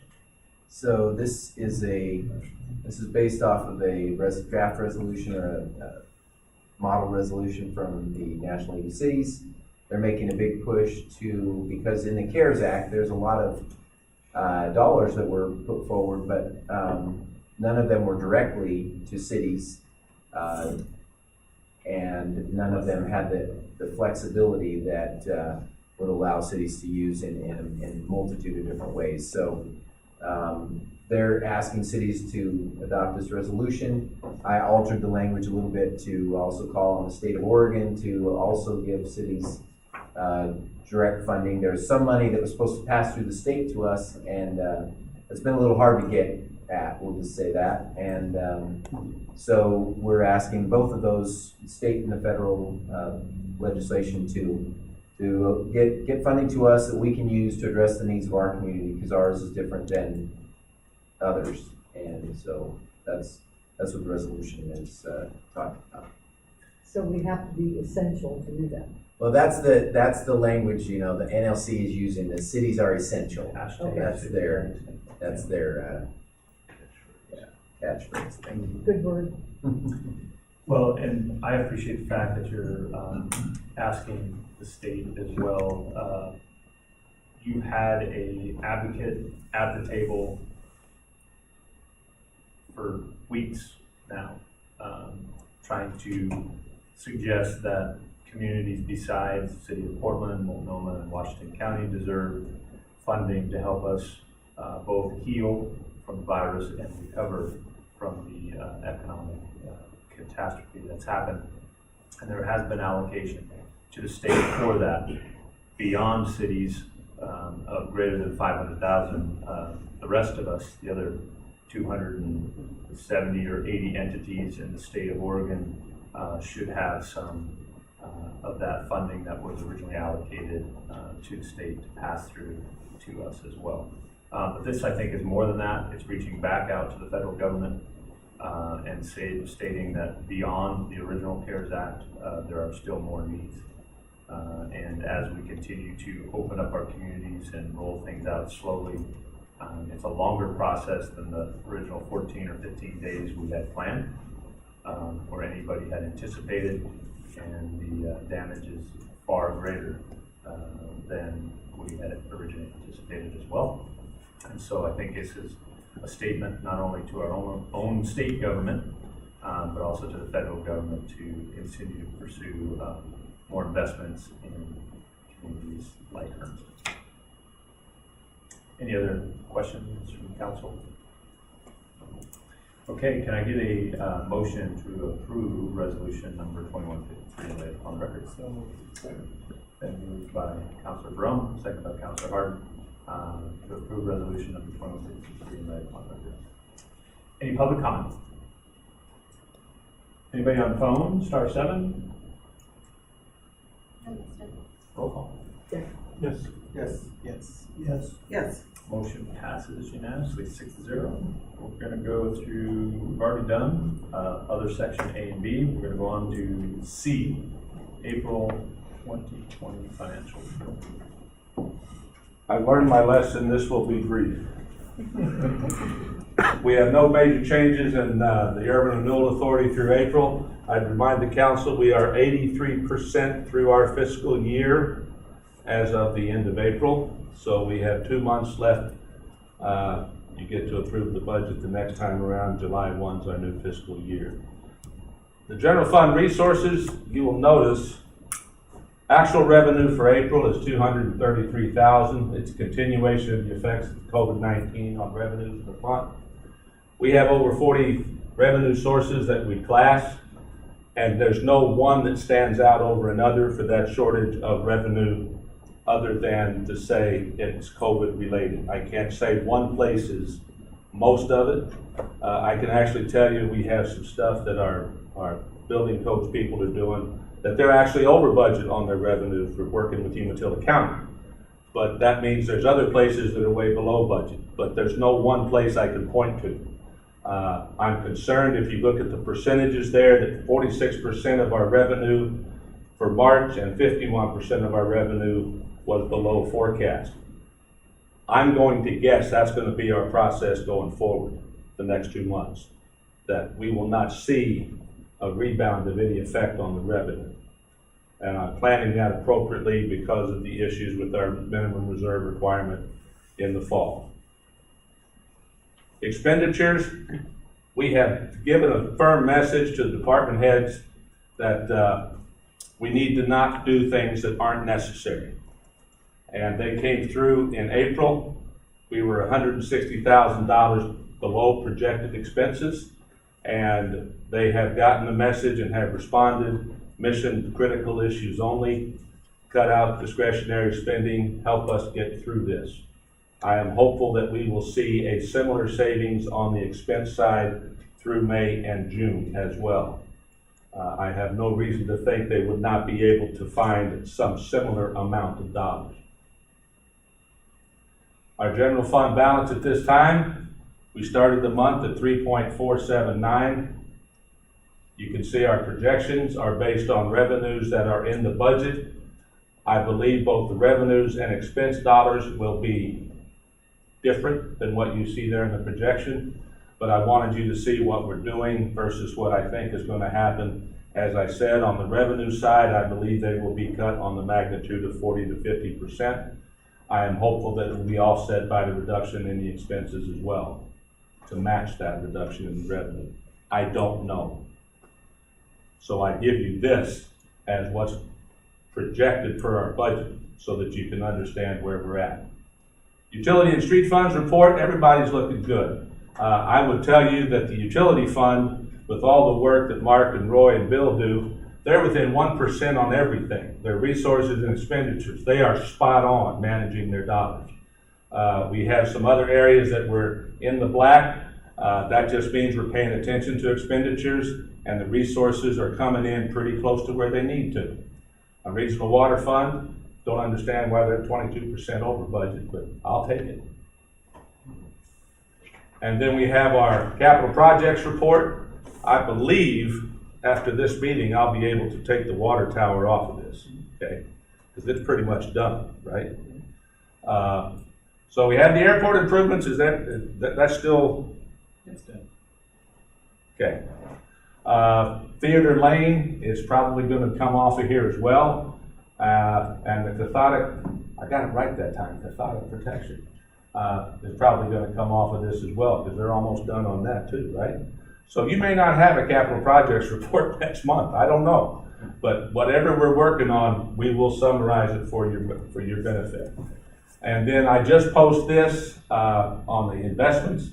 So this is based off of a draft resolution or a model resolution from the National League of Cities. They're making a big push because in the CARES Act, there's a lot of dollars that were put forward, but none of them were directly to cities, and none of them had the flexibility that would allow cities to use in a multitude of different ways. So they're asking cities to adopt this resolution. I altered the language a little bit to also call on the state of Oregon to also give cities direct funding. There's some money that was supposed to pass through the state to us, and it's been a little hard to get at, we'll just say that. And so we're asking both of those, state and the federal legislation, to get funding to us that we can use to address the needs of our community, because ours is different than others. And so that's what the resolution is talking about. So we have to be essential to do that. Well, that's the language, the NLC is using. The cities are essential. Okay. That's their catchphrase. Thank you. Good word. Well, and I appreciate the fact that you're asking the state as well. You had a advocate at the table for weeks now, trying to suggest that communities besides the city of Portland, Multnomah, and Washington County deserve funding to help us both heal from the virus and recover from the economic catastrophe that's happened. And there has been allocation to the state for that beyond cities of greater than 500,000. The rest of us, the other 270 or 80 entities in the state of Oregon, should have some of that funding that was originally allocated to the state to pass through to us as well. But this, I think, is more than that. It's reaching back out to the federal government and stating that beyond the original CARES Act, there are still more needs. And as we continue to open up our communities and roll things out slowly, it's a longer process than the original 14 or 15 days we had planned, or anybody had anticipated, and the damage is far greater than we had originally anticipated as well. And so I think this is a statement not only to our own state government, but also to the federal government to continue to pursue more investments in communities like Hermiston. Any other questions from council? Okay, can I get a motion to approve resolution number 2153 laid on record? So moved. Then moved by Councilor Brown, second by Councilor Harden, to approve resolution number 2153 laid on record. Any public comment? Anybody on the phone? *7. Roll call. Yes. Yes. Yes. Yes. Yes. Motion passes unanimously 6-0. We're going to go through, we've already done other section A and B. We're going to go on to C, April 2020 financial report. I learned my lesson. This will be brief. We have no major changes in the Urban Renewal Authority through April. I'd remind the council we are 83% through our fiscal year as of the end of April. So we have 2 months left. You get to approve the budget the next time around. July 1 is our new fiscal year. The general fund resources, you will notice actual revenue for April is $233,000. It's a continuation of the effects of COVID-19 on revenues for the month. We have over 40 revenue sources that we class, and there's no one that stands out over another for that shortage of revenue, other than to say it's COVID related. I can't say one place is most of it. I can actually tell you we have some stuff that our building codes people are doing that they're actually over budget on their revenue for working with Umatilla County. But that means there's other places that are way below budget, but there's no one place I can point to. I'm concerned if you look at the percentages there that 46% of our revenue for March and 51% of our revenue was below forecast. I'm going to guess that's going to be our process going forward the next 2 months, that we will not see a rebound of any effect on the revenue. And I'm planning that appropriately because of the issues with our minimum reserve requirement in the fall. Expenditures, we have given a firm message to the department heads that we need to not do things that aren't necessary. And they came through in April. We were $160,000 below projected expenses, and they have gotten the message and have responded. Mission critical issues only, cut out discretionary spending, help us get through this. I am hopeful that we will see a similar savings on the expense side through May and June as well. I have no reason to think they would not be able to find some similar amount of dollars. Our general fund balance at this time, we started the month at 3.479. You can see our projections are based on revenues that are in the budget. I believe both the revenues and expense dollars will be different than what you see there in the projection, but I wanted you to see what we're doing versus what I think is going to happen. As I said, on the revenue side, I believe they will be cut on the magnitude of 40 to 50%. I am hopeful that it will be offset by the reduction in the expenses as well to match that reduction in the revenue. I don't know. So I give you this as what's projected for our budget so that you can understand where we're at. Utility and street funds report, everybody's looking good. I would tell you that the utility fund, with all the work that Mark and Roy and Bill do, they're within 1% on everything. Their resources and expenditures, they are spot on managing their dollars. We have some other areas that we're in the black. That just means we're paying attention to expenditures and the resources are coming in pretty close to where they need to. A regional water fund, don't understand why they're 22% over budget, but I'll take it. And then we have our capital projects report. I believe after this meeting, I'll be able to take the water tower off of this, okay? Because it's pretty much done, right? So we have the airport improvements. Is that's still? It's done. Okay. Theater Lane is probably going to come off of here as well. And the cathodic, I got it right that time, cathodic protection is probably going to come off of this as well, because they're almost done on that too, right? So you may not have a capital projects report next month. I don't know. But whatever we're working on, we will summarize it for your benefit. And then I just post this on the investments.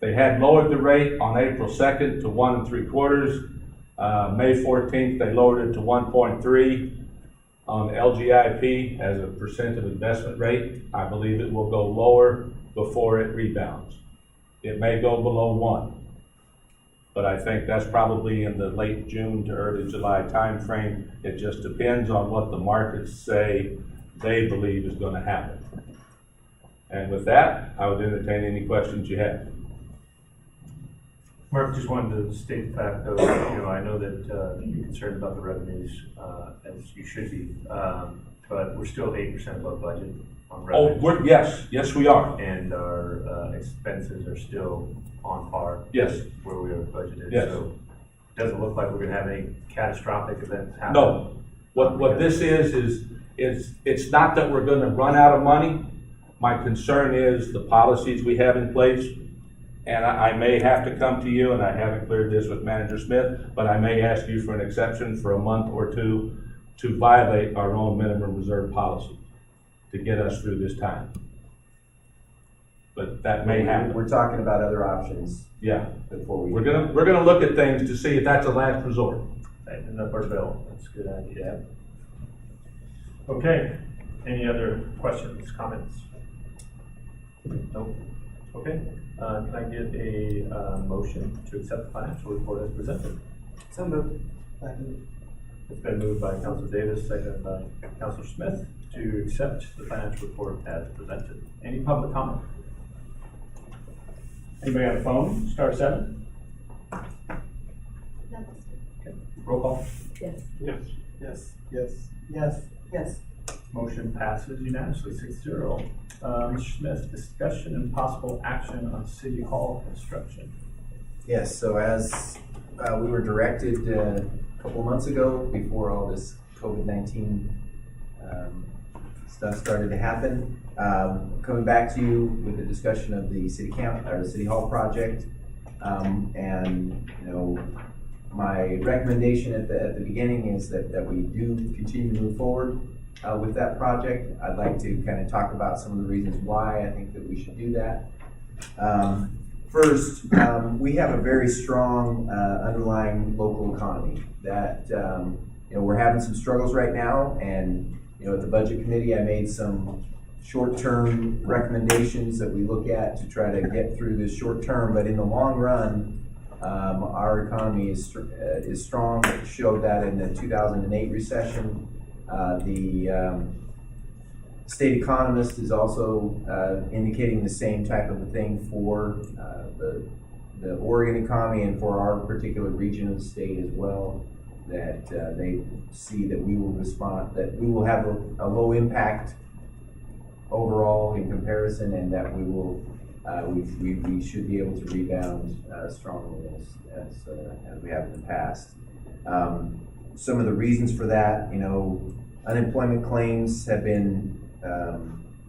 They had lowered the rate on April 2nd to 1 3/4. May 14th, they lowered it to 1.3 on LGIP as a percent of investment rate. I believe it will go lower before it rebounds. It may go below 1. But I think that's probably in the late June to early July timeframe. It just depends on what the markets say they believe is going to happen. And with that, I would entertain any questions you have. Mark, just wanted to state the fact, though, I know that you're concerned about the revenues, as you should be, but we're still 8% above budget on revenue. Yes, we are. And our expenses are still on par. Yes. Where we are budgeted. Yes. So it doesn't look like we're going to have any catastrophic events happen. No. What this is it's not that we're going to run out of money. My concern is the policies we have in place. And I may have to come to you, and I haven't cleared this with Manager Smith, but I may ask you for an exception for a month or two to violate our own minimum reserve policy to get us through this time. But that may happen. We're talking about other options. Yeah. Before we're gonna look at things to see if that's a last resort. Tighten up our bill. That's a good idea. Okay. Any other questions, comments? Nope. Okay. Can I get a motion to accept the financial report as presented? So moved. It's been moved by Councilor Davis, seconded by Councilor Smith to accept the financial report as presented. Any public comment? Anybody on the phone? Star 7? Okay. Roll call. Yes. Yes. Yes, yes, yes. Yes. Motion passes unanimously, 6-0. Mr. Smith, discussion and possible action on City Hall construction. Yes, so as we were directed a couple months ago, before all this COVID-19 stuff started to happen, coming back to you with a discussion of the City Hall project, and my recommendation at the beginning is that we do continue to move forward with that project. I'd like to kind of talk about some of the reasons why I think that we should do that. First, we have a very strong underlying local economy that we're having some struggles right now, and at the budget committee I made some short-term recommendations that we look at to try to get through this short term, but in the long run our economy is strong. It showed that in the 2008 recession. The state economist is also indicating the same type of a thing for the Oregon economy and for our particular region of the state as well, that they see that we will respond, that we will have a low impact overall in comparison, and that we will we should be able to rebound strongly as we have in the past. Some of the reasons for that, unemployment claims have been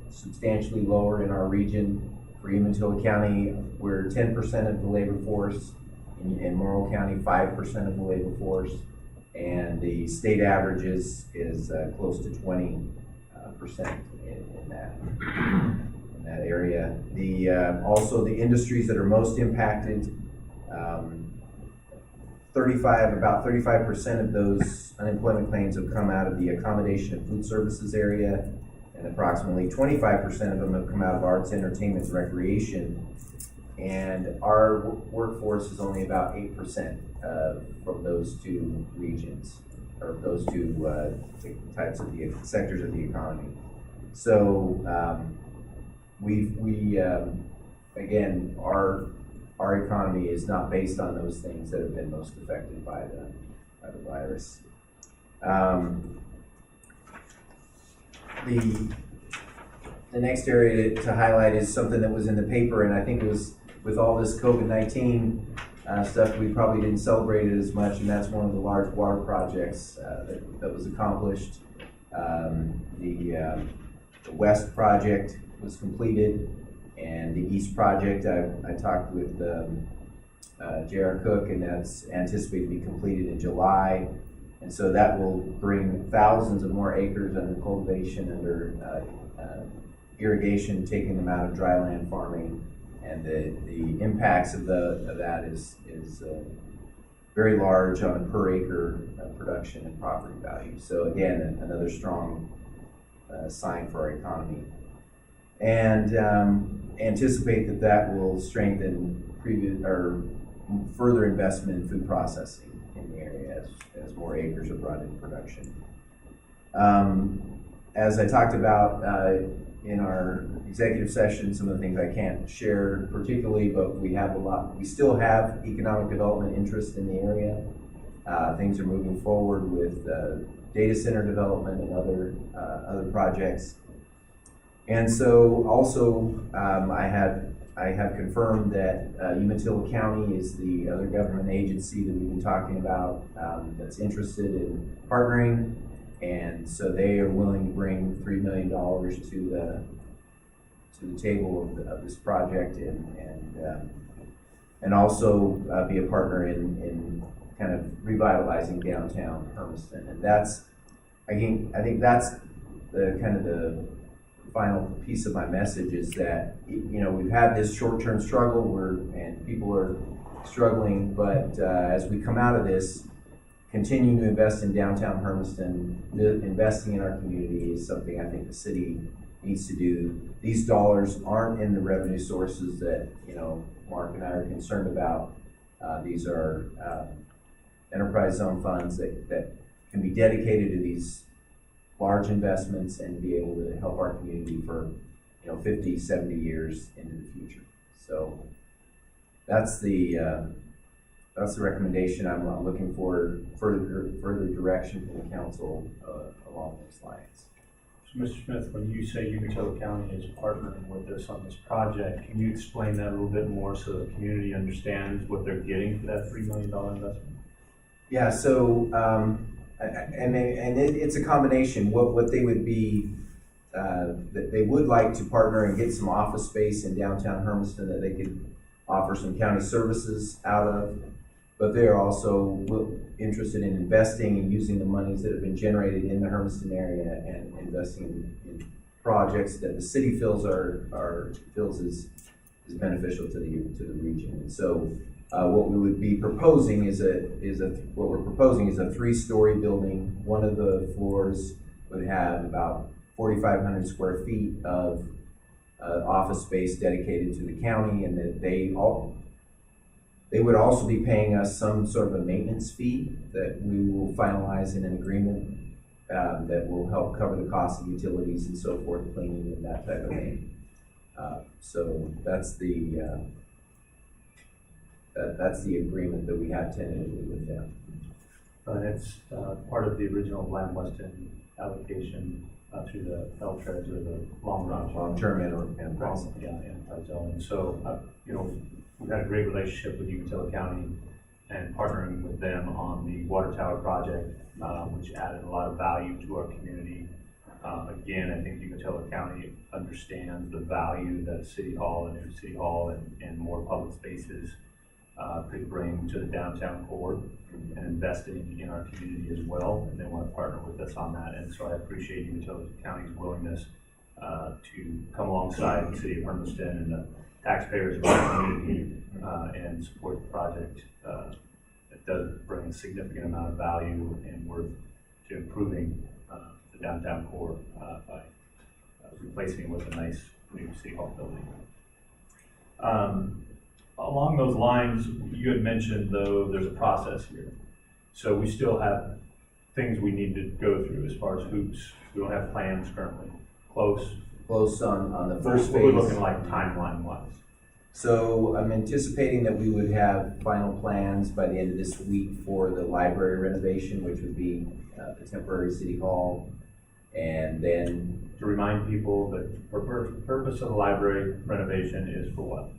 substantially lower in our region. For Umatilla County, we're 10% of the labor force. In Morrow County, 5% of the labor force. And the state average is close to 20% in that area. Also the industries that are most impacted, about 35% of those unemployment claims have come out of the accommodation and food services area, and approximately 25% of them have come out of arts, entertainment, and recreation. And our workforce is only about 8% from those two regions, or those two types of the sectors of the economy. So we again, our economy is not based on those things that have been most affected by the virus. The next area to highlight is something that was in the paper, and I think it was with all this COVID-19 stuff, we probably didn't celebrate it as much, and that's one of the large water projects that was accomplished. The West project was completed, and the East project, I talked with J.R. Cook, and that's anticipated to be completed in July. And so that will bring thousands of more acres under cultivation, under irrigation, taking them out of dry land farming, and the impacts of that is very large on a per acre production and property value. So again, another strong sign for our economy, and anticipate that will strengthen further investment in food processing in the area as more acres are brought into production. As I talked about in our executive session, some of the things I can't share particularly, but we still have economic development interest in the area. Things are moving forward with data center development and other projects. And so also I have confirmed that Umatilla County is the other government agency that we've been talking about that's interested in partnering, and so they are willing to bring $3 million to the table of this project, and also be a partner in kind of revitalizing downtown Hermiston. And I think that's the final piece of my message, is that, you know, we've had this short-term struggle and people are struggling, but as we come out of this, continuing to invest in downtown Hermiston, investing in our community is something I think the city needs to do. These dollars aren't in the revenue sources that, you know, Mark and I are concerned about. These are enterprise zone funds that can be dedicated to these large investments and be able to help our community for, you know, 50, 70 years into the future. So that's the recommendation. I'm looking for further direction from the council along those lines. So, Mr. Smith, when you say Umatilla County is partnering with us on this project, can you explain that a little bit more so the community understands what they're getting for that $3 million investment? Yeah, so it's a combination. What they would be, that they would like to partner and get some office space in downtown Hermiston that they could offer some county services out of, but they are also interested in investing and using the monies that have been generated in the Hermiston area and investing in projects that the city feels is beneficial to the region. And so what we would be proposing is a 3-story building. One of the floors would have about 4,500 square feet of office space dedicated to the county, and that they would also be paying us some sort of a maintenance fee that we will finalize in an agreement that will help cover the cost of utilities and so forth, cleaning and that type of thing. So that's the agreement that we have tentatively with them. And it's part of the original Lamb Weston allocation through the LTRES, or the long-term enterprise zone. And so, you know, we've had a great relationship with Umatilla County and partnering with them on the water tower project, which added a lot of value to our community. Again, I think Umatilla County understands the value that City Hall and new City Hall and more public spaces could bring to the downtown core, and investing in our community as well, and they want to partner with us on that. And so I appreciate Umatilla County's willingness to come alongside the City of Hermiston and the taxpayers of our community and support the project. It does bring a significant amount of value and worth to improving the downtown core by replacing it with a nice new City Hall building. Along those lines, you had mentioned, though, there's a process here. So we still have things we need to go through as far as hoops. We don't have plans currently. Close on the first phase. We're looking like timeline-wise. So I'm anticipating that we would have final plans by the end of this week for the library renovation, which would be the temporary city hall. And then, To remind people that the purpose of the library renovation is for what?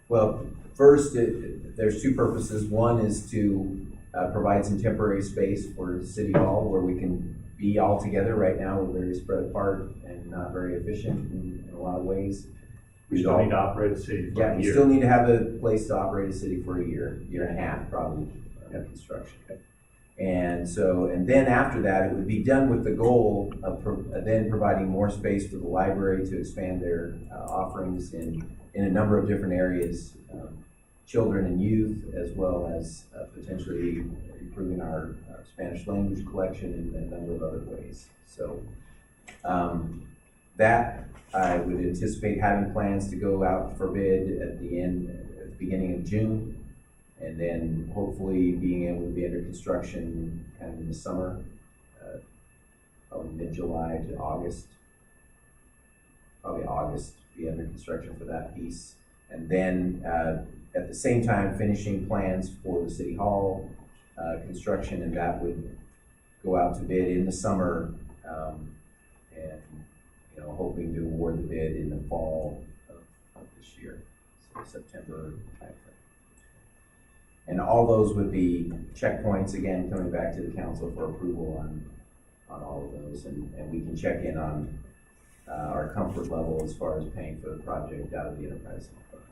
well, first, there's two purposes. One is to provide some temporary space for City Hall where we can be all together. Right now, we're very spread apart and not very efficient in a lot of ways. We still need to operate a city for Yeah, a we year. still need to have a place to operate a city for a year and a half, probably, of construction. And so, and then after that, it would be done with the goal of then providing more space for the library to expand their offerings in a number of different areas, children and youth, as well as potentially improving our Spanish language collection in a number of other ways. So that I would anticipate having plans to go out for bid at the beginning of June. And then hopefully being able to be under construction kind of in the summer, probably mid-July to August. Probably August, be under construction for that piece. And then at the same time, finishing plans for the City Hall construction, and that would go out to bid in the summer, and hoping to award the bid in the fall of this year, so September timeframe. And all those would be checkpoints, again, coming back to the council for approval on all of those. And we can check in on our comfort level as far as paying for the project out of the enterprise funds.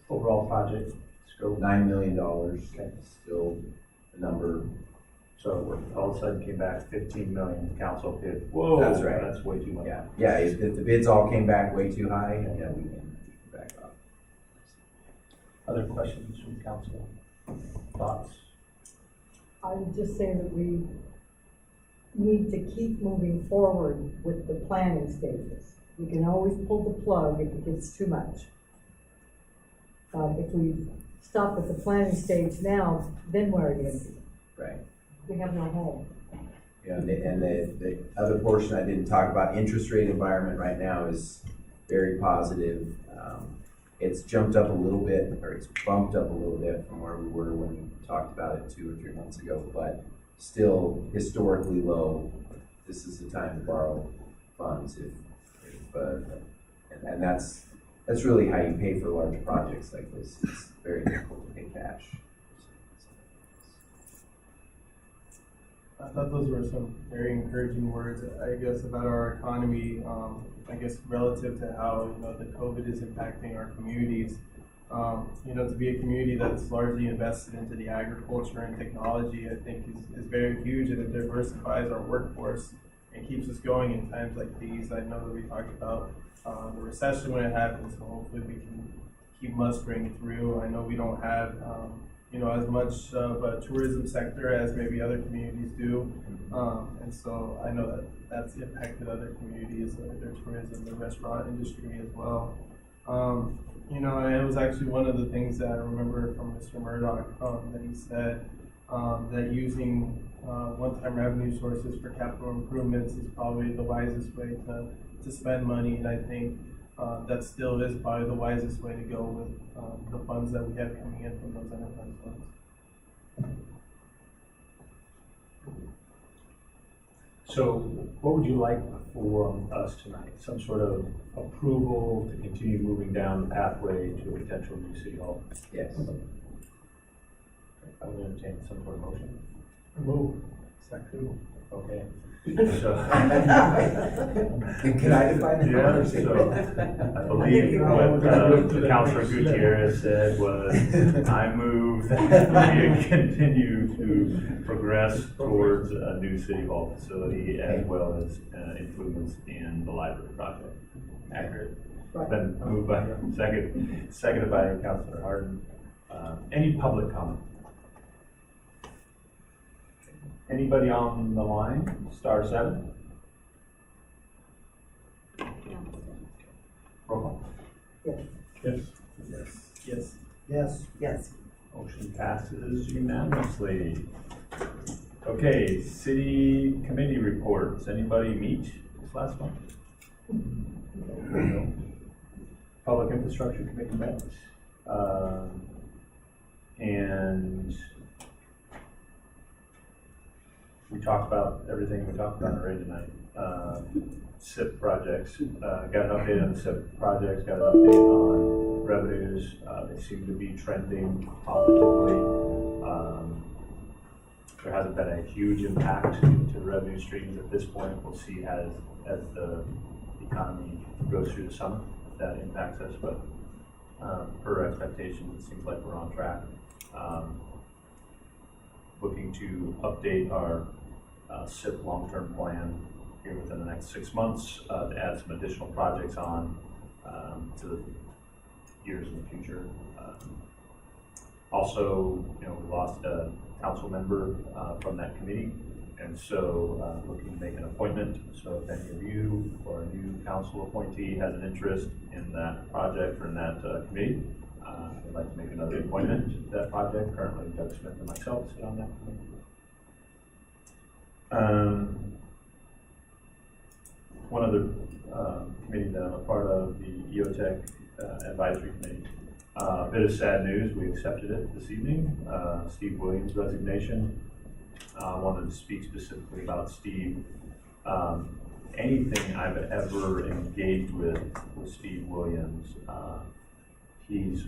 Overall project scope? $9 million, still the number. So all of a sudden came back 15 million, council bid. Whoa. That's right. That's way too much. Yeah, if the bids all came back way too high, we can back up. Other questions from council? Thoughts? I would just say that we need to keep moving forward with the planning stages. We can always pull the plug if it gets too much. If we stop at the planning stage now, then where are you going to be? Right. We have no home. Yeah, and the other portion I didn't talk about, interest rate environment right now is very positive. It's jumped up a little bit, or it's bumped up a little bit from where we were when we talked about it 2 or 3 months ago, but still historically low. This is the time to borrow funds and that's really how you pay for large projects like this. It's very difficult to pay cash. I thought those were some very encouraging words, I guess, about our economy, I guess, relative to how, the COVID is impacting our communities. To be a community that's largely invested into the agriculture and technology, I think is very huge, and it diversifies our workforce and keeps us going in times like these. I know that we talked about the recession when it happens, so hopefully we can keep mustering through. I know we don't have as much of a tourism sector as maybe other communities do. And so I know that that's impacted other communities, their tourism, the restaurant industry as well. It was actually one of the things that I remember from Mr. Murdoch, that he said that using one-time revenue sources for capital improvements is probably the wisest way to spend money. And I think that still is probably the wisest way to go with the funds that we have coming in from those enterprise funds. So what would you like for us tonight? Some sort of approval to continue moving down the pathway to a potential new city hall? Yes. I would entertain some sort of motion. Move. Second. Okay. So, can I define the yeah, so I believe what Councilor Gutierrez said was, I move that we continue to progress towards a new city hall facility as well as improvements in the library project. Accurate. Right. Then moved by seconded by Councilor Harden. Any public comment? Anybody on the line? Star 7. Roll call. Yes. Yes. Yes. Yes. Yes. Yes. Motion passes unanimously. Okay, city committee reports. Anybody meet this last month? No. Public infrastructure committee met. And we talked about everything we talked about already tonight. SIP projects, got an update on the SIP projects, got an update on revenues. They seem to be trending positively. There hasn't been a huge impact to the revenue streams at this point. We'll see as the economy goes through the summer, if that impacts us, but per expectations, it seems like we're on track. Looking to update our SIP long-term plan here within the next 6 months to add some additional projects on to the years in the future. Also, we lost a council member from that committee, and so looking to make an appointment. So if any of you or a new council appointee has an interest in that project or in that committee, I'd like to make another appointment to that project. Currently, Doug Smith and myself sit on that committee. One other committee that I'm a part of, the EOTech Advisory Committee. A bit of sad news, we accepted it this evening. Steve Williams' resignation. I wanted to speak specifically about Steve. Anything I've ever engaged with Steve Williams, he's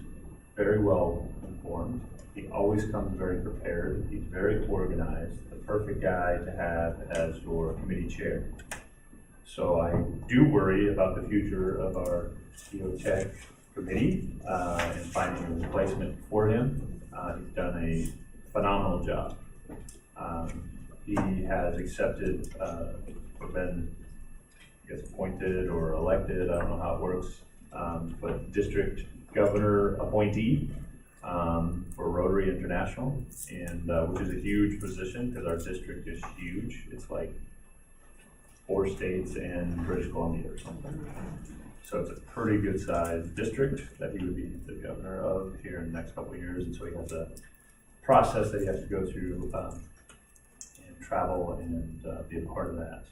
very well informed. He always comes very prepared. He's very organized. The perfect guy to have as your committee chair. So I do worry about the future of our EOTech committee and finding a replacement for him. He's done a phenomenal job. He has accepted or been, appointed or elected, I don't know how it works, but district governor appointee for Rotary International, and which is a huge position because our district is huge. It's like 4 states and British Columbia or something. So it's a pretty good sized district that he would be the governor of here in the next couple of years, and so he has a process that he has to go through and travel and be a part of that.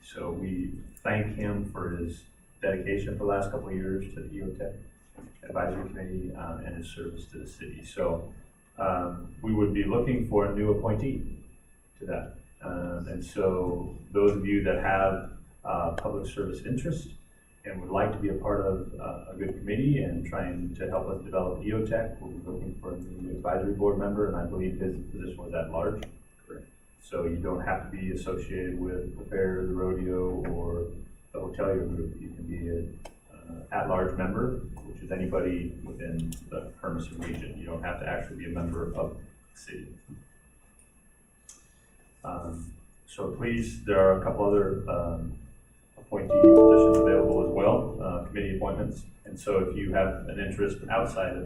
So we thank him for his dedication for the last couple of years to the EOTech Advisory Committee and his service to the city. So we would be looking for a new appointee to that. And so those of you that have public service interest and would like to be a part of a good committee and trying to help us develop EOTech, we'll be looking for a new advisory board member, and I believe his position was at large. Correct. So you don't have to be associated with the fair, the rodeo, or the hotelier group. You can be an at-large member, which is anybody within the Hermiston region. You don't have to actually be a member of the city. So please, there are a couple other appointee positions available as well, committee appointments. And so if you have an interest outside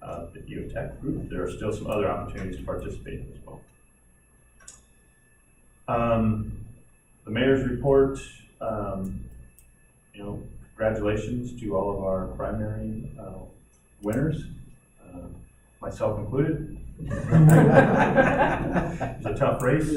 of the EOTech group, there are still some other opportunities to participate as well. The mayor's report, congratulations to all of our primary winners, myself included. It's a tough race.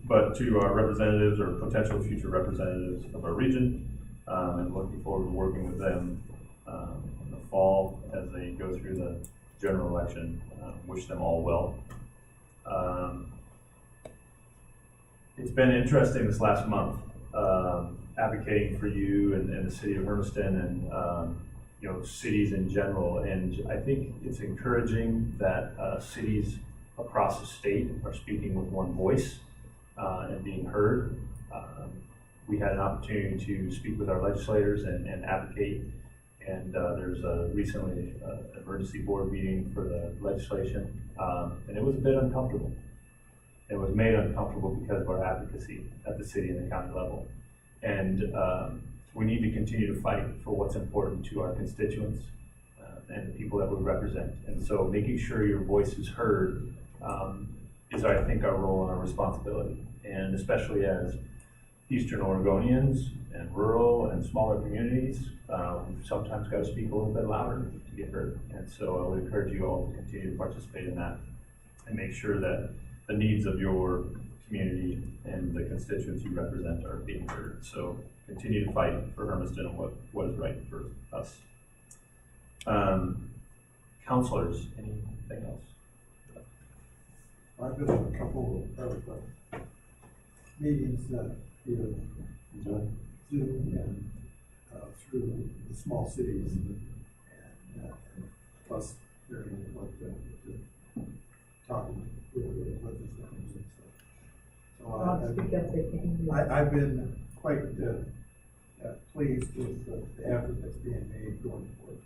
But to our representatives or potential future representatives of our region, and looking forward to working with them in the fall as they go through the general election. Wish them all well. It's been interesting this last month, advocating for you and the city of Hermiston and cities in general. And I think it's encouraging that cities across the state are speaking with one voice and being heard. We had an opportunity to speak with our legislators and advocate. And there's recently an emergency board meeting for the legislation, and it was a bit uncomfortable. It was made uncomfortable because of our advocacy at the city and the county level. And we need to continue to fight for what's important to our constituents and the people that we represent. And so making sure your voice is heard is, I think, our role and our responsibility. And especially as Eastern Oregonians and rural and smaller communities, we've sometimes got to speak a little bit louder to get heard. And so I would encourage you all to continue to participate in that and make sure that the needs of your community and the constituents you represent are being heard. So continue to fight for Hermiston and what is right for us. Counselors, anything else? I've been in a couple of meetings, either Zoom and through the small cities, and plus hearing what talking with the legislators and stuff. Speak up, they can't hear you. I've been quite pleased with the effort that's being made going forward.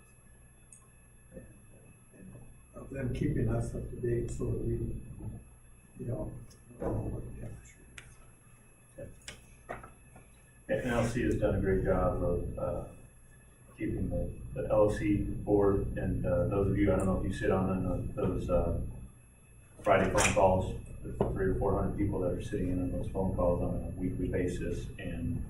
And of them keeping us up to date so that we, know what the temperature is. NLC has done a great job of keeping the LOC board, and those of you, I don't know if you sit on those Friday phone calls, there's 300 or 400 people that are sitting in on those phone calls on a weekly basis, and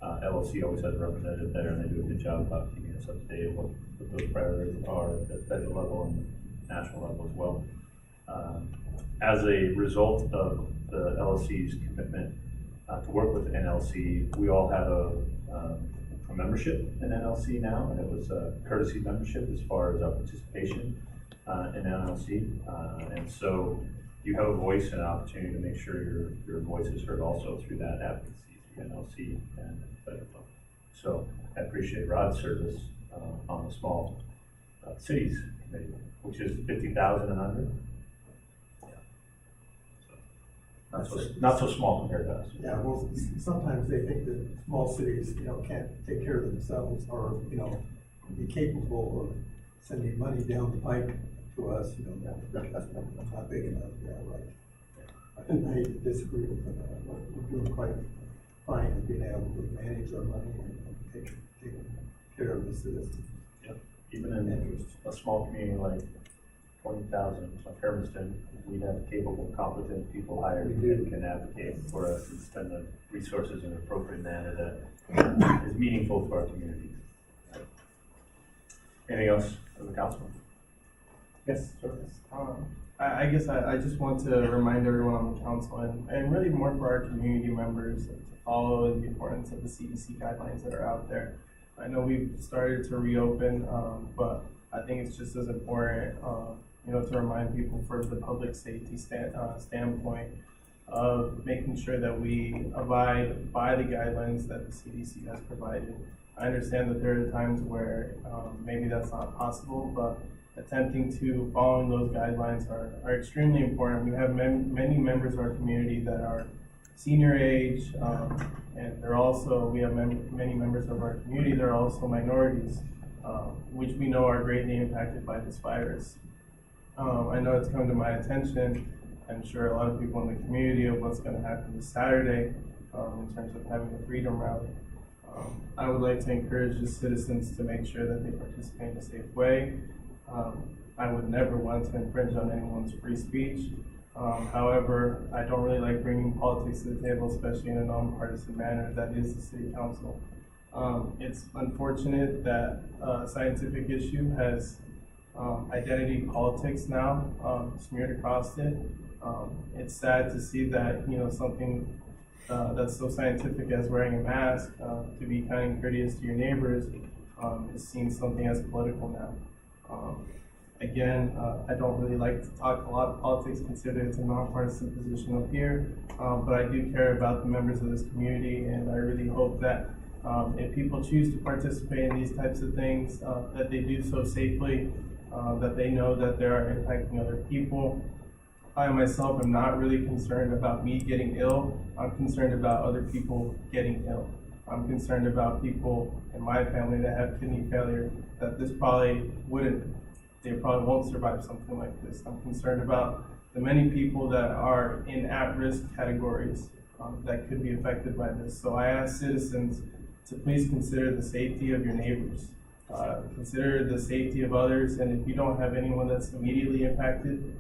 LOC always has a representative there, and they do a good job about keeping us up to date with what those priorities are at the federal level and national level as well. As a result of the LOC's commitment to work with NLC, we all have a membership in NLC now, and it was a courtesy membership as far as our participation in NLC. And so you have a voice and an opportunity to make sure your voice is heard also through that advocacy through NLC and federal level. So I appreciate Rod's service on the small cities committee, which is 50,000 and under. Not so small compared to us. Yeah, well, sometimes they think that small cities, can't take care of themselves or, be capable of sending money down the pipe to us, because we're not big enough, right. I hate to disagree with them, we're doing quite fine in being able to manage our money and take care of the citizens. Yep. Even in a small community like 20,000, like Hermiston, we have capable, competent people hired who can advocate for us and spend the resources in an appropriate manner that is meaningful to our communities. Anything else from the council? Yes, sir. I guess I just want to remind everyone on the council and really more for our community members to follow the importance of the CDC guidelines that are out there. I know we've started to reopen, but I think it's just as important, to remind people for the public safety standpoint of making sure that we abide by the guidelines that the CDC has provided. I understand that there are times where maybe that's not possible, but attempting to following those guidelines are extremely important. We have many members of our community that are senior age, and we have many members of our community that are also minorities, which we know are greatly impacted by this virus. I know it's come to my attention, I'm sure a lot of people in the community, of what's going to happen this Saturday in terms of having a freedom rally. I would like to encourage the citizens to make sure that they participate in a safe way. I would never want to infringe on anyone's free speech. However, I don't really like bringing politics to the table, especially in a nonpartisan manner that is the city council. It's unfortunate that a scientific issue has identity politics now smeared across it. It's sad to see that something that's so scientific as wearing a mask to be kind and courteous to your neighbors is seen something as political now. Again, I don't really like to talk a lot of politics, considering it's a nonpartisan position up here, but I do care about the members of this community, and I really hope that if people choose to participate in these types of things, that they do so safely, that they know that they are impacting other people. I myself am not really concerned about me getting ill. I'm concerned about other people getting ill. I'm concerned about people in my family that have kidney failure, that they probably won't survive something like this. I'm concerned about the many people that are in at-risk categories that could be affected by this. So I ask citizens to please consider the safety of your neighbors. Consider the safety of others, and if you don't have anyone that's immediately impacted,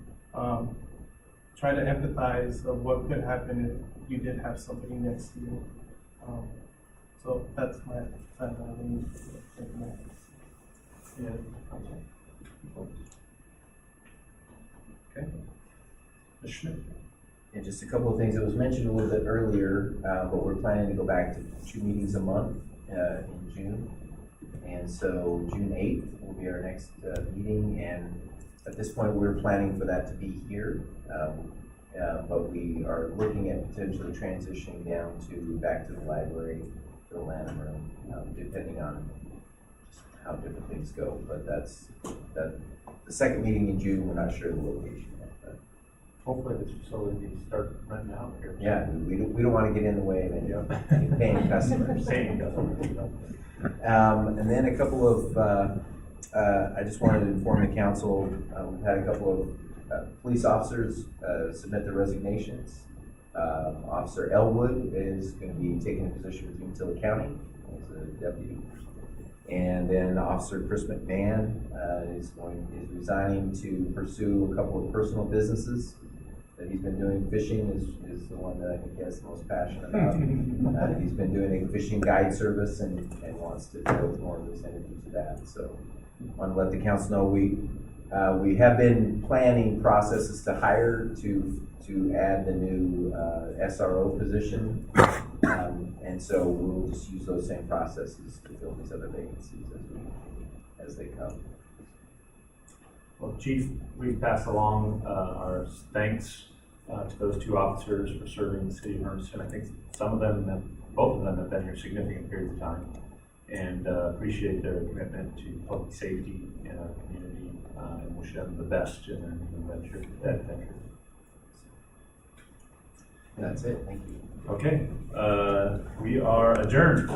try to empathize of what could happen if you did have somebody next to you. So that's my time. Yeah. Okay. Ms. Schmidt? And just a couple of things, it was mentioned a little bit earlier, but we're planning to go back to 2 meetings a month in June. And so June 8th will be our next meeting, and at this point, we're planning for that to be here. But we are looking at potentially transitioning down back to the library, to the Lanham Room, depending on just how different things go. But that's the second meeting in June, we're not sure the location yet. But Hopefully this facility starts renting out here. yeah, we don't want to get in the way of any paying customers. Paying customers. And then a couple of, I just wanted to inform the council, we've had a couple of police officers submit their resignations. Officer Elwood is going to be taking a position with Umatilla County as a deputy. And then Officer Chris McMahon is resigning to pursue a couple of personal businesses that he's been doing. Fishing is the one that I think he has the most passion about. He's been doing a fishing guide service and wants to devote more of his energy to that. So I want to let the council know we have been planning processes to hire to add the new SRO position. And so we'll just use those same processes to fill these other vacancies as they come. Well, Chief, we've passed along our thanks to those 2 officers for serving the city of Hermiston. I think both of them have been here significant periods of time, and appreciate their commitment to public safety in our community, and wish them the best in their new venture. That's it. Thank you. Okay, we are adjourned.